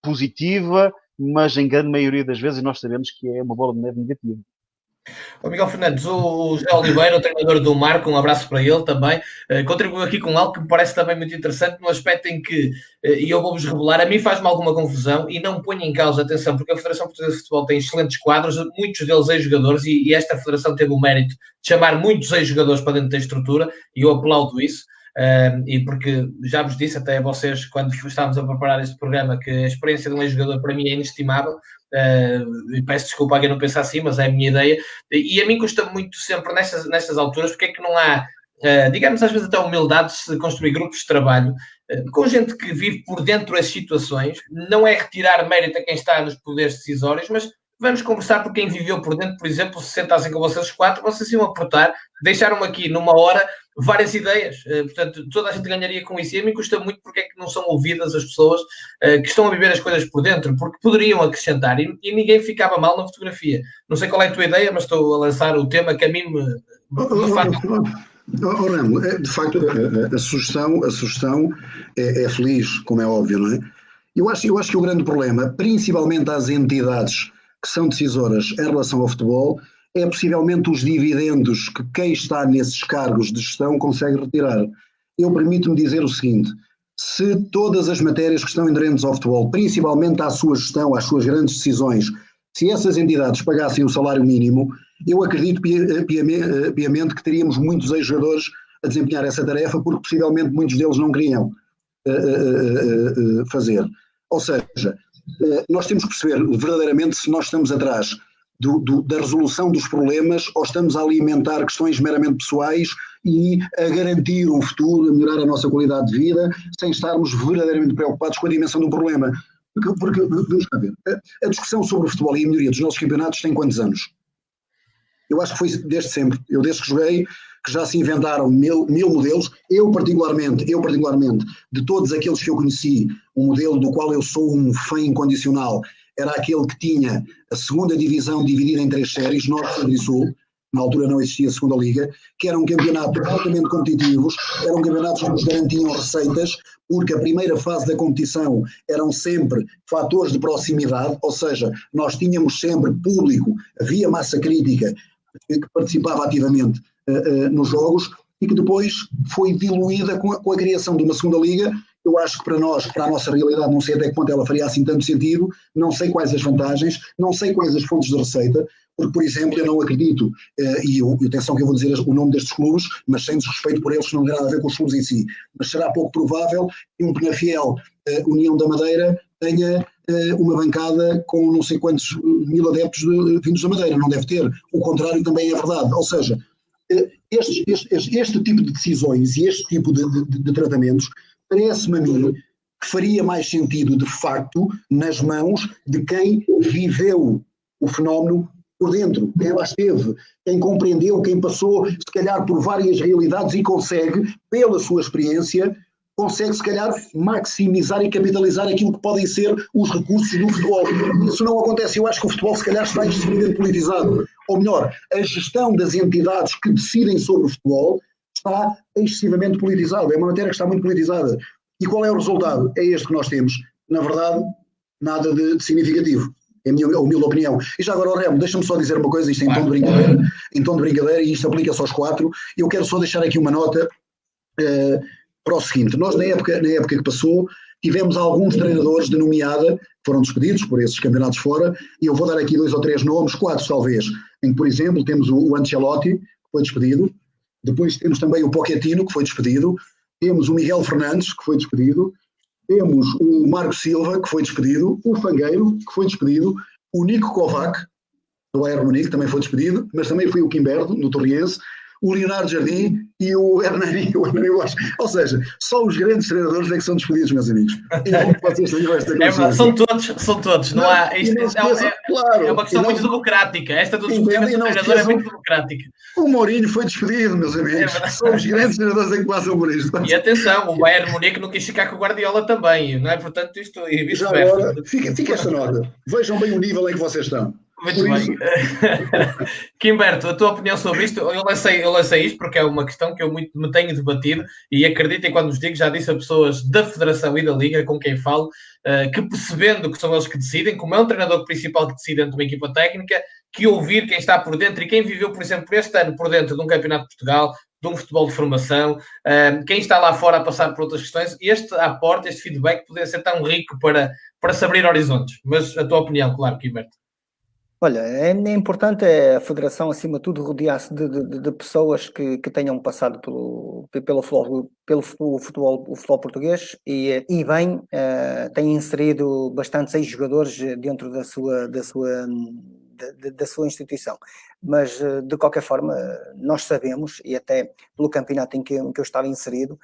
positiva, mas em grande maioria das vezes nós sabemos que é uma bola de neve negativa. O Miguel Fernandes, o José Oliveira, o treinador do Marco, um abraço para ele também, contribuiu aqui com algo que me parece também muito interessante, no aspecto em que, e eu vou-vos revelar, a mim faz-me alguma confusão e não ponho em causa, atenção, porque a Federação Portuguesa de Futebol tem excelentes quadros, muitos deles ex-jogadores, e esta Federação teve o mérito de chamar muitos ex-jogadores para dentro da estrutura, e eu aplaudo isso. E porque já vos disse até a vocês quando estávamos a preparar este programa que a experiência de um ex-jogador para mim é inestimável, e peço desculpa a quem não pensa assim, mas é a minha ideia, e a mim custa muito sempre nestas alturas, porque é que não há, digamos às vezes até humildade de se construir grupos de trabalho com gente que vive por dentro das situações, não é retirar mérito a quem está nos poderes decisórios, mas vamos conversar por quem viveu por dentro. Por exemplo, se sentassem com vocês os quatro, vocês iam aportar, deixaram-me aqui numa hora várias ideias. Portanto, toda a gente ganharia com isso. E a mim custa muito porque é que não são ouvidas as pessoas que estão a viver as coisas por dentro, porque poderiam acrescentar e ninguém ficava mal na fotografia. Não sei qual é a tua ideia, mas estou a lançar o tema que a mim me faz... Ramo, de facto, a sugestão é feliz, como é óbvio, não é? Eu acho que o grande problema, principalmente às entidades que são decisoras em relação ao futebol, é possivelmente os dividendos que quem está nesses cargos de gestão consegue retirar. Eu permito-me dizer o seguinte: se todas as matérias que estão inerentes ao futebol, principalmente à sua gestão, às suas grandes decisões, se essas entidades pagassem o salário mínimo, eu acredito piamente que teríamos muitos ex-jogadores a desempenhar essa tarefa, porque possivelmente muitos deles não queriam fazer. Ou seja, nós temos que perceber verdadeiramente se nós estamos atrás da resolução dos problemas ou estamos a alimentar questões meramente pessoais e a garantir um futuro, a melhorar a nossa qualidade de vida, sem estarmos verdadeiramente preocupados com a dimensão do problema. Porque vamos cá ver, a discussão sobre o futebol e a melhoria dos nossos campeonatos tem quantos anos? Eu acho que foi desde sempre. Eu desde que joguei, que já se inventaram mil modelos. Eu particularmente, de todos aqueles que eu conheci, o modelo do qual eu sou um fã incondicional era aquele que tinha a segunda divisão dividida em 3 séries, Norte, Sul e Sul. Na altura não existia a segunda liga, que eram campeonatos altamente competitivos, eram campeonatos que nos garantiam receitas, porque a primeira fase da competição eram sempre fatores de proximidade, ou seja, nós tínhamos sempre público, havia massa crítica que participava ativamente nos jogos e que depois foi diluída com a criação de uma segunda liga. Eu acho que para nós, para a nossa realidade, não sei até que ponto ela faria assim tanto sentido, não sei quais as vantagens, não sei quais as fontes de receita, porque, por exemplo, eu não acredito, e atenção que eu vou dizer o nome destes clubes, mas sem desrespeito por eles, que não tem nada a ver com os clubes em si, mas será pouco provável que um Penafiel União da Madeira tenha uma bancada com não sei quantos mil adeptos vindos da Madeira, não deve ter, o contrário também é verdade, ou seja, este tipo de decisões e este tipo de tratamentos parece-me a mim que faria mais sentido, de facto, nas mãos de quem viveu o fenómeno por dentro, quem lá esteve, quem compreendeu, quem passou, se calhar, por várias realidades e consegue, pela sua experiência, consegue, se calhar, maximizar e capitalizar aquilo que podem ser os recursos do futebol. Isso não acontece. Eu acho que o futebol, se calhar, está extremamente politizado. Ou melhor, a gestão das entidades que decidem sobre o futebol está excessivamente politizado. É uma matéria que está muito politizada. E qual é o resultado? É este que nós temos. Na verdade, nada de significativo. É a minha humilde opinião. E já agora, Remo, deixa-me só dizer uma coisa, isto é em tom de brincadeira, e isto aplica-se aos 4. Eu quero só deixar aqui uma nota para o seguinte: nós, na época que passou, tivemos alguns treinadores de nomeada que foram despedidos por esses campeonatos fora, e eu vou dar aqui 2 ou 3 nomes, 4 talvez, em que, por exemplo, temos o Ancelotti, que foi despedido, depois temos também o Pochettino, que foi despedido, temos o Miguel Fernandes, que foi despedido, temos o Marco Silva, que foi despedido, o Fangueiro, que foi despedido, o Nico Kovac, do Bayern Munique, também foi despedido, mas também foi o Quimberto, no Torriense, o Leonardo Jardim e o Hernani. Ou seja, só os grandes treinadores é que são despedidos, meus amigos. Vocês tenham esta verdade, são todos. Não há, é uma questão muito democrática. Esta do despedimento do treinador é muito democrática. O Mourinho foi despedido, meus amigos. Só os grandes treinadores é que passam por isto. E atenção, o Bayern Munique não quis ficar com o Guardiola também, não é? Portanto, isto e vice-versa. Já agora, fica esta nota. Vejam bem o nível em que vocês estão. Muito bem. Quimberto, a tua opinião sobre isto? Eu lancei isto porque é uma questão que eu muito me tenho debatido e acreditem quando vos digo, já disse a pessoas da Federação e da Liga com quem falo, que percebendo que são eles que decidem, como é um treinador principal que decide dentro de uma equipa técnica, que ouvir quem está por dentro e quem viveu, por exemplo, este ano por dentro de um campeonato de Portugal, de um futebol de formação, quem está lá fora a passar por outras questões, este aporte, este feedback poderia ser tão rico para se abrir horizontes. Mas a tua opinião, claro, Quimberto. Olha, é importante a Federação, acima de tudo, rodear-se de pessoas que tenham passado pelo futebol português e bem, tem inserido bastantes ex-jogadores dentro da sua instituição. Mas, de qualquer forma, nós sabemos, e até pelo campeonato em que eu estava inserido,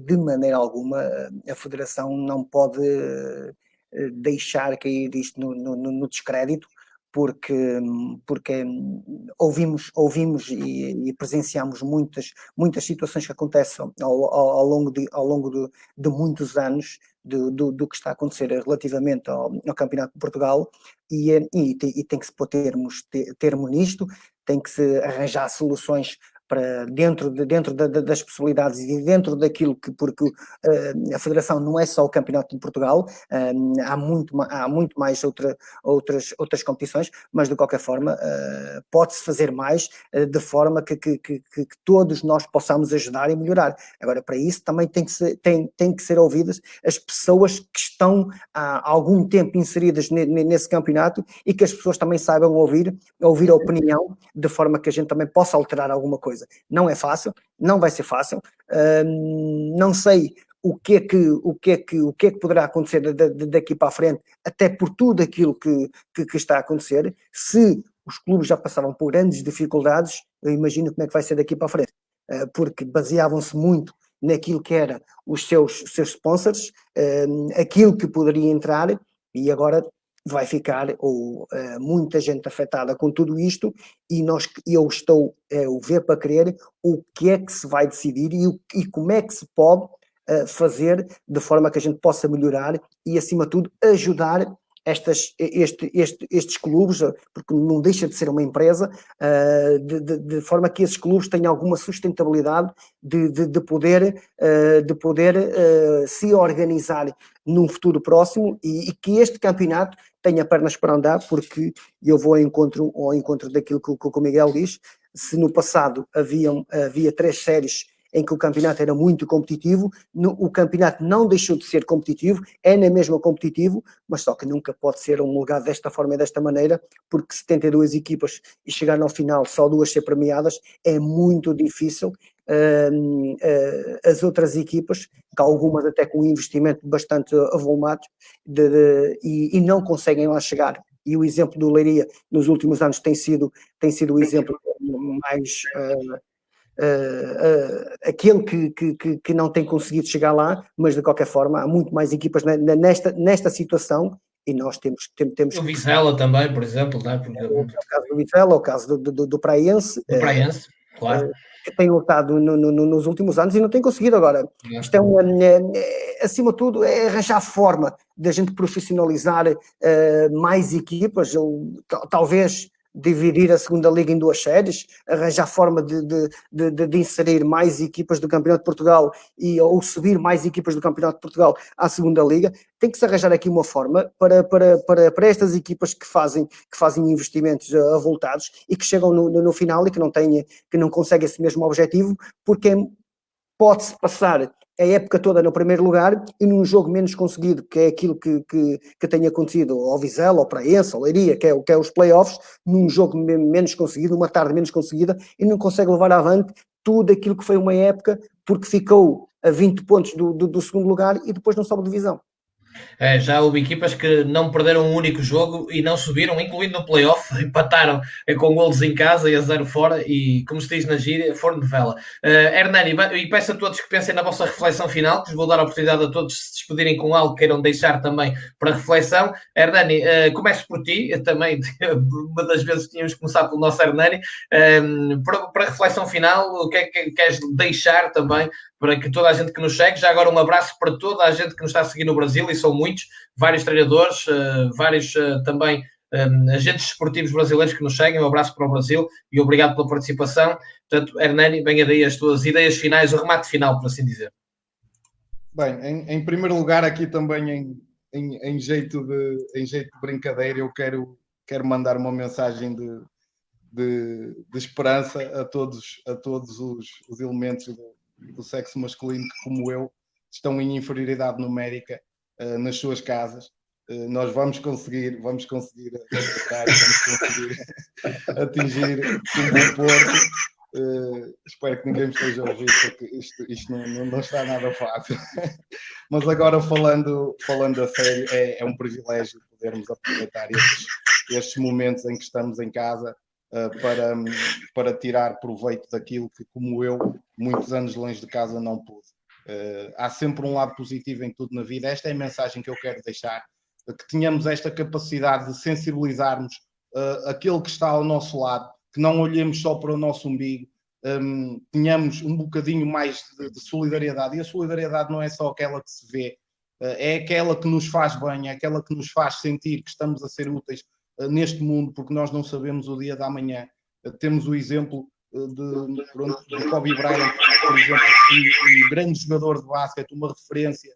de maneira alguma a Federação não pode deixar cair isto no descrédito, porque ouvimos e presenciamos muitas situações que acontecem ao longo de muitos anos do que está a acontecer relativamente ao Campeonato de Portugal, e tem que se pôr termo nisto, tem que se arranjar soluções para dentro das possibilidades e dentro daquilo porque a Federação não é só o Campeonato de Portugal, há muito mais outras competições, mas de qualquer forma pode-se fazer mais de forma que todos nós possamos ajudar e melhorar. Agora, para isso também tem que ser ouvidas as pessoas que estão há algum tempo inseridas nesse campeonato, e que as pessoas também saibam ouvir a opinião, de forma que a gente também possa alterar alguma coisa. Não é fácil, não vai ser fácil, não sei o que é que poderá acontecer daqui para a frente, até por tudo aquilo que está a acontecer. Se os clubes já passavam por grandes dificuldades, eu imagino como é que vai ser daqui para a frente, porque baseavam-se muito naquilo que era os seus sponsors, aquilo que poderia entrar, e agora vai ficar muita gente afetada com tudo isto, e eu estou o ver para crer o que é que se vai decidir e como é que se pode fazer de forma que a gente possa melhorar e, acima de tudo, ajudar estes clubes, porque não deixa de ser uma empresa, de forma que esses clubes tenham alguma sustentabilidade de poder se organizar num futuro próximo, e que este campeonato tenha pernas para andar, porque eu vou ao encontro daquilo que o Miguel diz. Se no passado havia 3 séries em que o campeonato era muito competitivo, o campeonato não deixou de ser competitivo, é na mesma competitivo, mas só que nunca pode ser homologado desta forma e desta maneira, porque 72 equipas e chegar ao final só 2 ser premiadas é muito difícil. As outras equipas, que algumas até com um investimento bastante avolumado, e não conseguem lá chegar. E o exemplo do Leiria nos últimos anos tem sido o exemplo mais aquele que não tem conseguido chegar lá, mas de qualquer forma há muito mais equipas nesta situação, e nós temos o Vizela também, por exemplo, não é? Porque o caso do Vizela, o caso do Praense, claro, que tem lutado nos últimos anos e não tem conseguido. Agora, isto acima de tudo, é arranjar forma de a gente profissionalizar mais equipas, talvez dividir a segunda liga em 2 séries, arranjar forma de inserir mais equipas do Campeonato de Portugal ou subir mais equipas do Campeonato de Portugal à segunda liga. Tem que se arranjar aqui uma forma para estas equipas que fazem investimentos avultados e que chegam no final e que não conseguem esse mesmo objetivo, porque pode-se passar a época toda no primeiro lugar e num jogo menos conseguido, que é aquilo que tem acontecido ao Vizela, ao Praense, ao Leiria, que é os playoffs, num jogo menos conseguido, uma tarde menos conseguida, e não consegue levar avante tudo aquilo que foi uma época, porque ficou a 20 pontos do segundo lugar e depois não sobe divisão. Já houve equipas que não perderam um único jogo e não subiram, incluindo no playoff, empataram com golos em casa e a 0 fora, e como se diz na gíria, forno de vela. Hernani, e peço a todos que pensem na vossa reflexão final, que vos vou dar a oportunidade a todos de se despedirem com algo que queiram deixar também para reflexão. Hernani, começo por ti, eu também, uma das vezes tínhamos começado pelo nosso Hernani, para reflexão final, o que é que queres deixar também para que toda a gente que nos segue, já agora um abraço para toda a gente que nos está a seguir no Brasil, e são muitos, vários treinadores, vários também agentes esportivos brasileiros que nos seguem. Um abraço para o Brasil e obrigado pela participação. Portanto, Hernani, venha daí as tuas ideias finais, o remate final, por assim dizer. Bem, em primeiro lugar, aqui também em jeito de brincadeira, eu quero mandar uma mensagem de esperança a todos os elementos do sexo masculino que, como eu, estão em inferioridade numérica nas suas casas. Nós vamos conseguir atacar, vamos conseguir atingir um bom porto. Espero que ninguém me esteja a ouvir, porque isto não está nada fácil. Mas agora, falando a sério, é um privilégio podermos aproveitar estes momentos em que estamos em casa para tirar proveito daquilo que, como eu, muitos anos longe de casa não pude. Há sempre um lado positivo em tudo na vida. Esta é a mensagem que eu quero deixar, que tenhamos esta capacidade de sensibilizarmos aquele que está ao nosso lado, que não olhemos só para o nosso umbigo, tenhamos um bocadinho mais de solidariedade. E a solidariedade não é só aquela que se vê, é aquela que nos faz bem, é aquela que nos faz sentir que estamos a ser úteis neste mundo, porque nós não sabemos o dia da manhã. Temos o exemplo do Kobe Bryant, por exemplo, um grande jogador de basquete, uma referência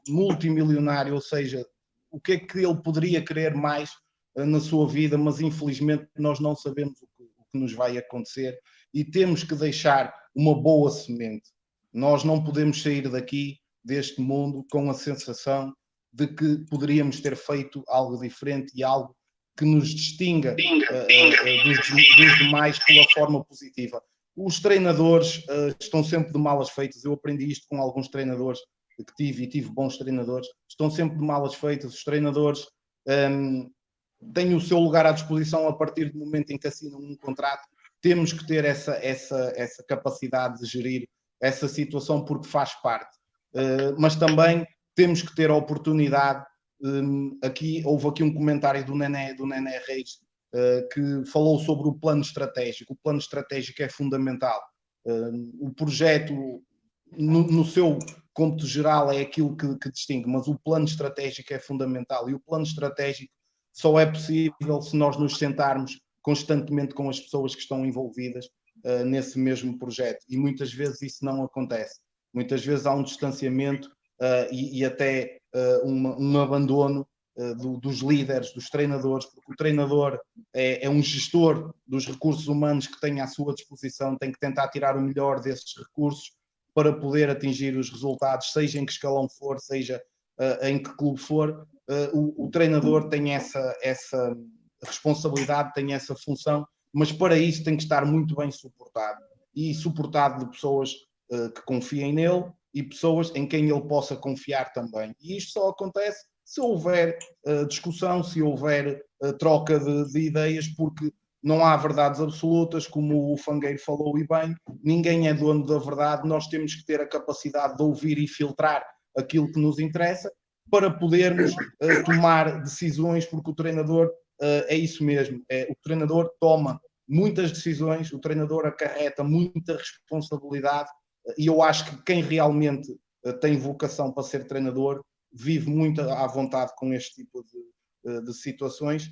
multimilionário, ou seja, o que é que ele poderia querer mais na sua vida, mas infelizmente nós não sabemos o que nos vai acontecer e temos que deixar uma boa semente. Nós não podemos sair daqui, deste mundo, com a sensação de que poderíamos ter feito algo diferente e algo que nos distinga dos demais pela forma positiva. Os treinadores estão sempre de malas feitas. Eu aprendi isto com alguns treinadores que tive bons treinadores. Estão sempre de malas feitas. Os treinadores têm o seu lugar à disposição a partir do momento em que assinam um contrato. Temos que ter essa capacidade de gerir essa situação porque faz parte. Mas também temos que ter a oportunidade. Houve aqui um comentário do Nené Reis que falou sobre o plano estratégico. O plano estratégico é fundamental. O projeto, no seu cômputo geral, é aquilo que distingue, mas o plano estratégico é fundamental. E o plano estratégico só é possível se nós nos sentarmos constantemente com as pessoas que estão envolvidas nesse mesmo projeto. E muitas vezes isso não acontece. Muitas vezes há um distanciamento e até um abandono dos líderes, dos treinadores, porque o treinador é um gestor dos recursos humanos que tem à sua disposição, tem que tentar tirar o melhor desses recursos para poder atingir os resultados, seja em que escalão for, seja em que clube for. O treinador tem essa responsabilidade, tem essa função, mas para isso tem que estar muito bem suportado e suportado de pessoas que confiem nele e pessoas em quem ele possa confiar também. E isto só acontece se houver discussão, se houver troca de ideias, porque não há verdades absolutas, como o Fangueiro falou e bem, ninguém é dono da verdade, nós temos que ter a capacidade de ouvir e filtrar aquilo que nos interessa para podermos tomar decisões, porque o treinador é isso mesmo, o treinador toma muitas decisões, o treinador acarreta muita responsabilidade e eu acho que quem realmente tem vocação para ser treinador vive muito à vontade com este tipo de situações.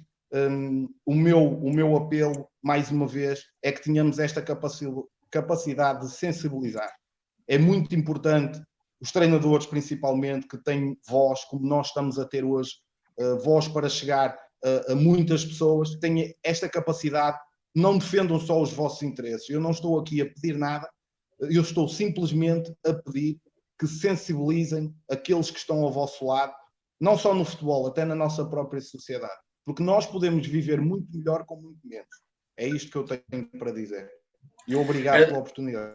O meu apelo, mais uma vez, é que tenhamos esta capacidade de sensibilizar. É muito importante, os treinadores principalmente, que têm voz, como nós estamos a ter hoje, voz para chegar a muitas pessoas, têm esta capacidade, não defendam só os vossos interesses. Eu não estou aqui a pedir nada, eu estou simplesmente a pedir que sensibilizem aqueles que estão ao vosso lado, não só no futebol, até na nossa própria sociedade. Porque nós podemos viver muito melhor com muito menos. É isto que eu tenho para dizer. E obrigado pela oportunidade.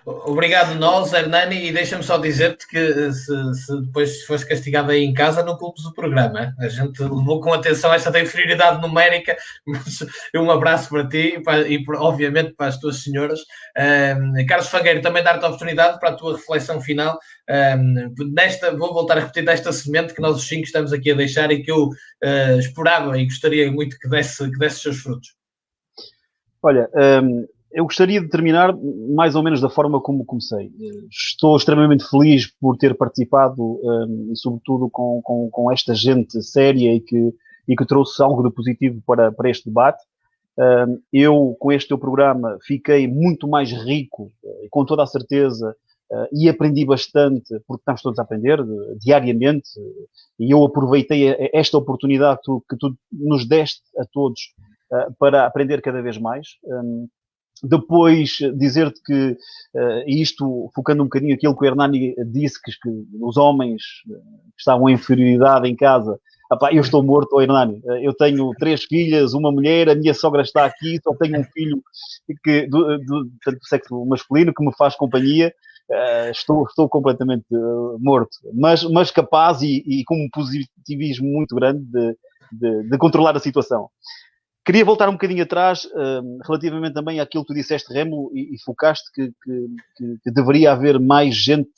Obrigado nós, Hernani, e deixa-me só dizer-te que se depois fores castigado aí em casa, não culpes o programa. A gente levou com atenção esta da inferioridade numérica, mas um abraço para ti e obviamente para as tuas senhoras. Carlos Fangueiro, também dar-te a oportunidade para a tua reflexão final. Vou voltar a repetir desta semente que nós os 5 estamos aqui a deixar e que eu esperava e gostaria muito que desse os seus frutos. Olha, eu gostaria de terminar mais ou menos da forma como comecei. Estou extremamente feliz por ter participado e sobretudo com esta gente séria e que trouxe algo de positivo para este debate. Eu, com este teu programa, fiquei muito mais rico, com toda a certeza, e aprendi bastante, porque estamos todos a aprender diariamente, e eu aproveitei esta oportunidade que tu nos deste a todos para aprender cada vez mais. Depois, dizer-te que, e isto focando um bocadinho aquilo que o Hernani disse, que os homens que estavam em inferioridade em casa, eu estou morto, Hernani. Eu tenho 3 filhas, uma mulher, a minha sogra está aqui, só tenho um filho do sexo masculino que me faz companhia. Estou completamente morto, mas capaz e com um positivismo muito grande de controlar a situação. Queria voltar um bocadinho atrás, relativamente também àquilo que tu disseste, Remo, e focaste que deveria haver mais gente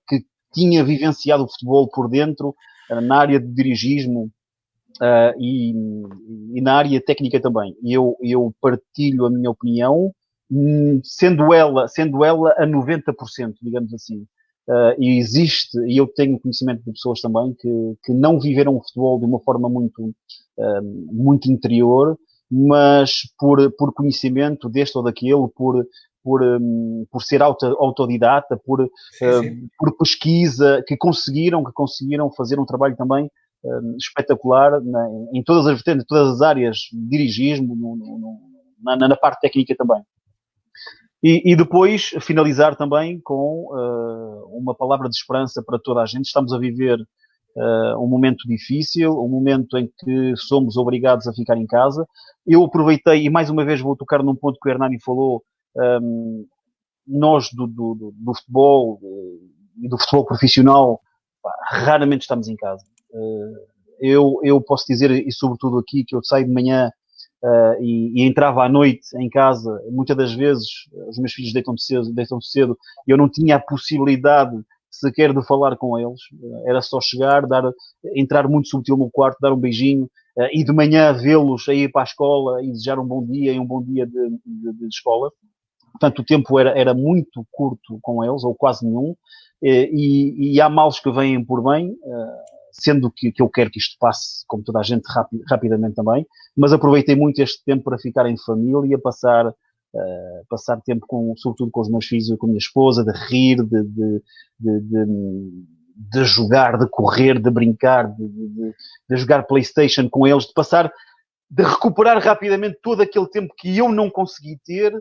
que tinha vivenciado o futebol por dentro, na área de dirigismo, e na área técnica também. E eu partilho a minha opinião, sendo ela a 90%, digamos assim. E existe, e eu tenho conhecimento de pessoas também que não viveram o futebol de uma forma muito interior, mas por conhecimento deste ou daquele, por ser autodidata, por pesquisa, que conseguiram fazer um trabalho também espetacular em todas as vertentes, em todas as áreas de dirigismo, na parte técnica também. E depois finalizar também com uma palavra de esperança para toda a gente. Estamos a viver um momento difícil, um momento em que somos obrigados a ficar em casa. Eu aproveitei, e mais uma vez vou tocar num ponto que o Hernani falou, nós do futebol e do futebol profissional raramente estamos em casa. Eu posso dizer, e sobretudo aqui, que eu saio de manhã e entrava à noite em casa. Muitas das vezes os meus filhos deitam cedo e eu não tinha a possibilidade sequer de falar com eles. Era só chegar, entrar muito subtil no quarto, dar um beijinho e de manhã vê-los a ir para a escola e desejar um bom dia e um bom dia de escola. Portanto, o tempo era muito curto com eles, ou quase nenhum, e há males que vêm por bem, sendo que eu quero que isto passe, como toda a gente, rapidamente também, mas aproveitei muito este tempo para ficar em família, passar tempo sobretudo com os meus filhos e com a minha esposa, de rir, de jogar, de correr, de brincar, de jogar PlayStation com eles, de recuperar rapidamente todo aquele tempo que eu não consegui ter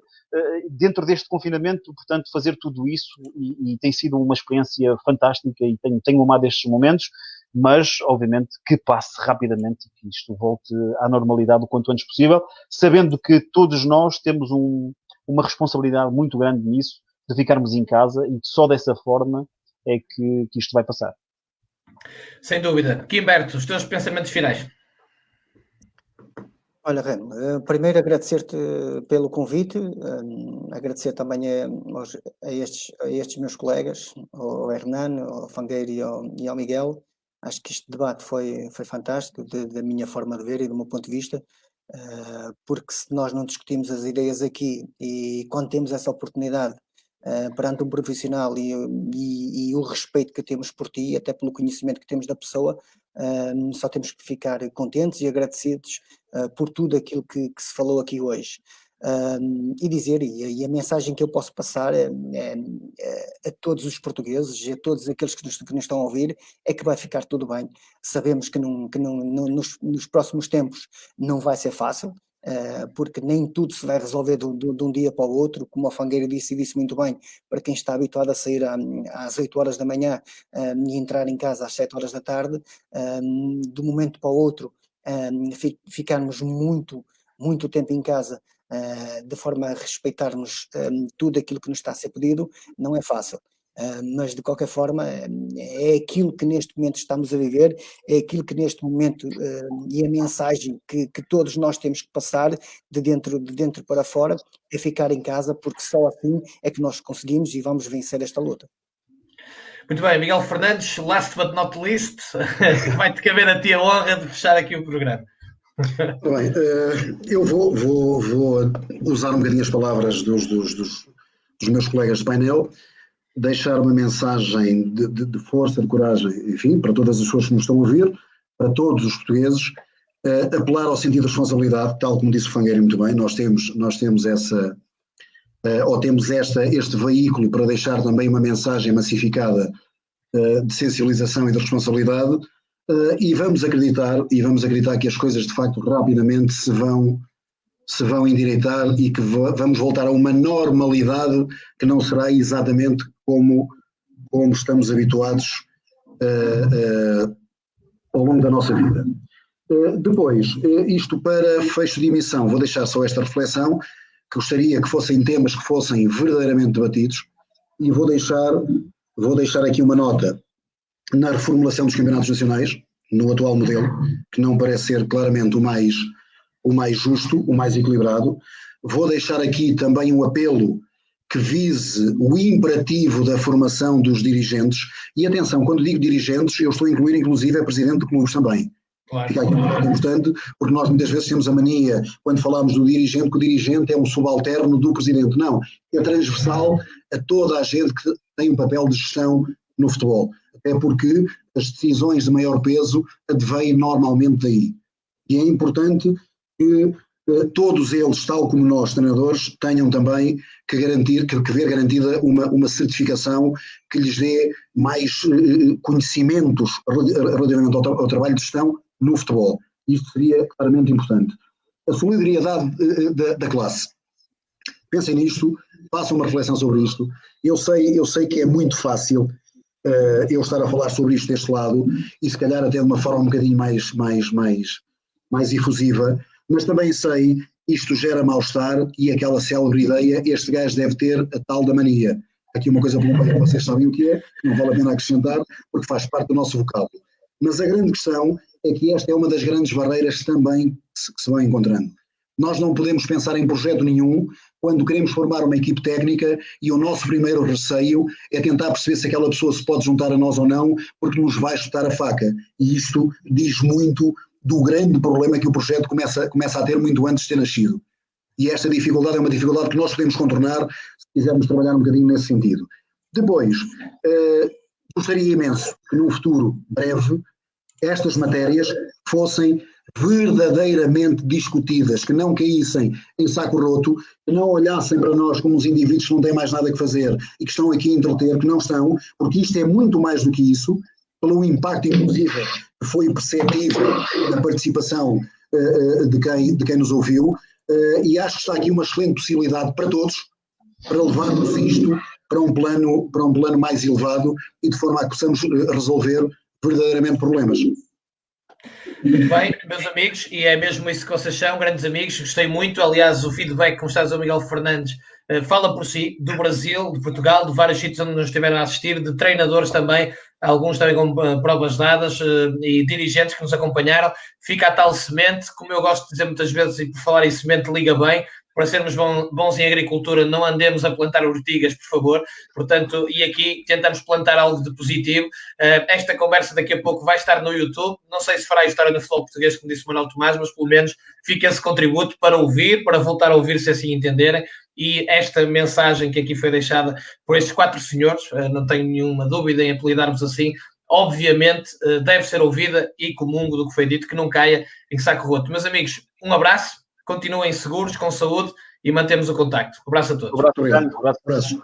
dentro deste confinamento. Portanto, fazer tudo isso e tem sido uma experiência fantástica e tenho amado estes momentos, mas obviamente que passe rapidamente e que isto volte à normalidade o quanto antes possível, sabendo que todos nós temos uma responsabilidade muito grande nisso, de ficarmos em casa, e que só dessa forma é que isto vai passar. Sem dúvida. Quimberto, os teus pensamentos finais. Olha, Remo, primeiro agradecer-te pelo convite, agradecer também a estes meus colegas, ao Hernán, ao Fangueiro e ao Miguel. Acho que este debate foi fantástico, da minha forma de ver e do meu ponto de vista, porque se nós não discutimos as ideias aqui e quando temos essa oportunidade perante um profissional e o respeito que temos por ti, até pelo conhecimento que temos da pessoa, só temos que ficar contentes e agradecidos por tudo aquilo que se falou aqui hoje. E dizer, e a mensagem que eu posso passar a todos os portugueses, a todos aqueles que nos estão a ouvir, é que vai ficar tudo bem. Sabemos que nos próximos tempos não vai ser fácil, porque nem tudo se vai resolver de um dia para o outro, como o Fangueiro disse muito bem, para quem está habituado a sair às 8 horas da manhã e entrar em casa às 7 horas da tarde, de um momento para o outro, ficarmos muito tempo em casa, de forma a respeitarmos tudo aquilo que nos está a ser pedido, não é fácil. Mas de qualquer forma é aquilo que neste momento estamos a viver, é aquilo que neste momento e a mensagem que todos nós temos que passar de dentro para fora, é ficar em casa, porque só assim é que nós conseguimos e vamos vencer esta luta. Muito bem, Miguel Fernandes, last but not least, vai-te caber a ti a honra de fechar aqui o programa. Bem, eu vou usar um bocadinho as palavras dos meus colegas de painel, deixar uma mensagem de força, de coragem, enfim, para todas as pessoas que nos estão a ouvir, para todos os portugueses, apelar ao sentido de responsabilidade, tal como disse o Fangueiro muito bem. Nós temos este veículo para deixar também uma mensagem massificada de sensibilização e de responsabilidade, e vamos acreditar que as coisas de facto rapidamente se vão endireitar e que vamos voltar a uma normalidade que não será exatamente como estamos habituados ao longo da nossa vida. Depois, isto para fecho de emissão, vou deixar só esta reflexão, que gostaria que fossem temas que fossem verdadeiramente debatidos, e vou deixar aqui uma nota na reformulação dos campeonatos nacionais, no atual modelo, que não parece ser claramente o mais justo, o mais equilibrado. Vou deixar aqui também um apelo que vise o imperativo da formação dos dirigentes, e atenção, quando digo dirigentes, eu estou a incluir inclusive a presidente de clubes também, Claro. Fica aqui uma nota importante, porque nós muitas vezes temos a mania, quando falamos do dirigente, que o dirigente é um subalterno do presidente. Não, é transversal a toda a gente que tem um papel de gestão no futebol. Até porque as decisões de maior peso advêm normalmente daí. E é importante que todos eles, tal como nós, treinadores, tenham também que ver garantida uma certificação que lhes dê mais conhecimentos relativamente ao trabalho de gestão no futebol. Isto seria claramente importante. A solidariedade da classe. Pensem nisto, façam uma reflexão sobre isto. Eu sei que é muito fácil eu estar a falar sobre isto deste lado e se calhar até de uma forma um bocadinho mais efusiva, mas também sei, isto gera mal-estar e aquela célebre ideia, este gajo deve ter a tal da mania. Aqui uma coisa que vocês sabem o que é, não vale a pena acrescentar, porque faz parte do nosso vocábulo. Mas a grande questão é que esta é uma das grandes barreiras também que se vão encontrando. Nós não podemos pensar em projeto nenhum quando queremos formar uma equipe técnica e o nosso primeiro receio é tentar perceber se aquela pessoa se pode juntar a nós ou não, porque nos vai chutar a faca. E isto diz muito do grande problema que o projeto começa a ter muito antes de ter nascido. E esta dificuldade é uma dificuldade que nós podemos contornar se quisermos trabalhar um bocadinho nesse sentido. Depois, gostaria imenso que num futuro breve estas matérias fossem verdadeiramente discutidas, que não caíssem em saco roto, que não olhassem para nós como os indivíduos que não têm mais nada que fazer e que estão aqui a entreter, que não estão, porque isto é muito mais do que isso, pelo impacto, inclusive, que foi perceptível na participação de quem nos ouviu, e acho que está aqui uma excelente possibilidade para todos, para levarmos isto para um plano mais elevado e de forma a que possamos resolver verdadeiramente problemas. Muito bem, meus amigos, e é mesmo isso que vocês são, grandes amigos, gostei muito. Aliás, o feedback, como está a dizer o Miguel Fernandes, fala por si, do Brasil, de Portugal, de vários sítios onde nos estiveram a assistir, de treinadores também, alguns também com provas dadas e dirigentes que nos acompanharam. Fica a tal semente, como eu gosto de dizer muitas vezes, e por falar em semente, liga bem. Para sermos bons em agricultura, não andemos a plantar ortigas, por favor. Portanto, e aqui tentamos plantar algo de positivo. Esta conversa daqui a pouco vai estar no YouTube. Não sei se fará a história no futebol português, como disse o Manuel Tomás, mas pelo menos fica esse contributo para ouvir, para voltar a ouvir, se assim entenderem. E esta mensagem que aqui foi deixada por estes 4 senhores, não tenho nenhuma dúvida em apelidarmos assim, obviamente deve ser ouvida e comungo do que foi dito, que não caia em saco roto. Meus amigos, um abraço. Continuem seguros, com saúde e mantemos o contacto. Um abraço a todos. Um abraço.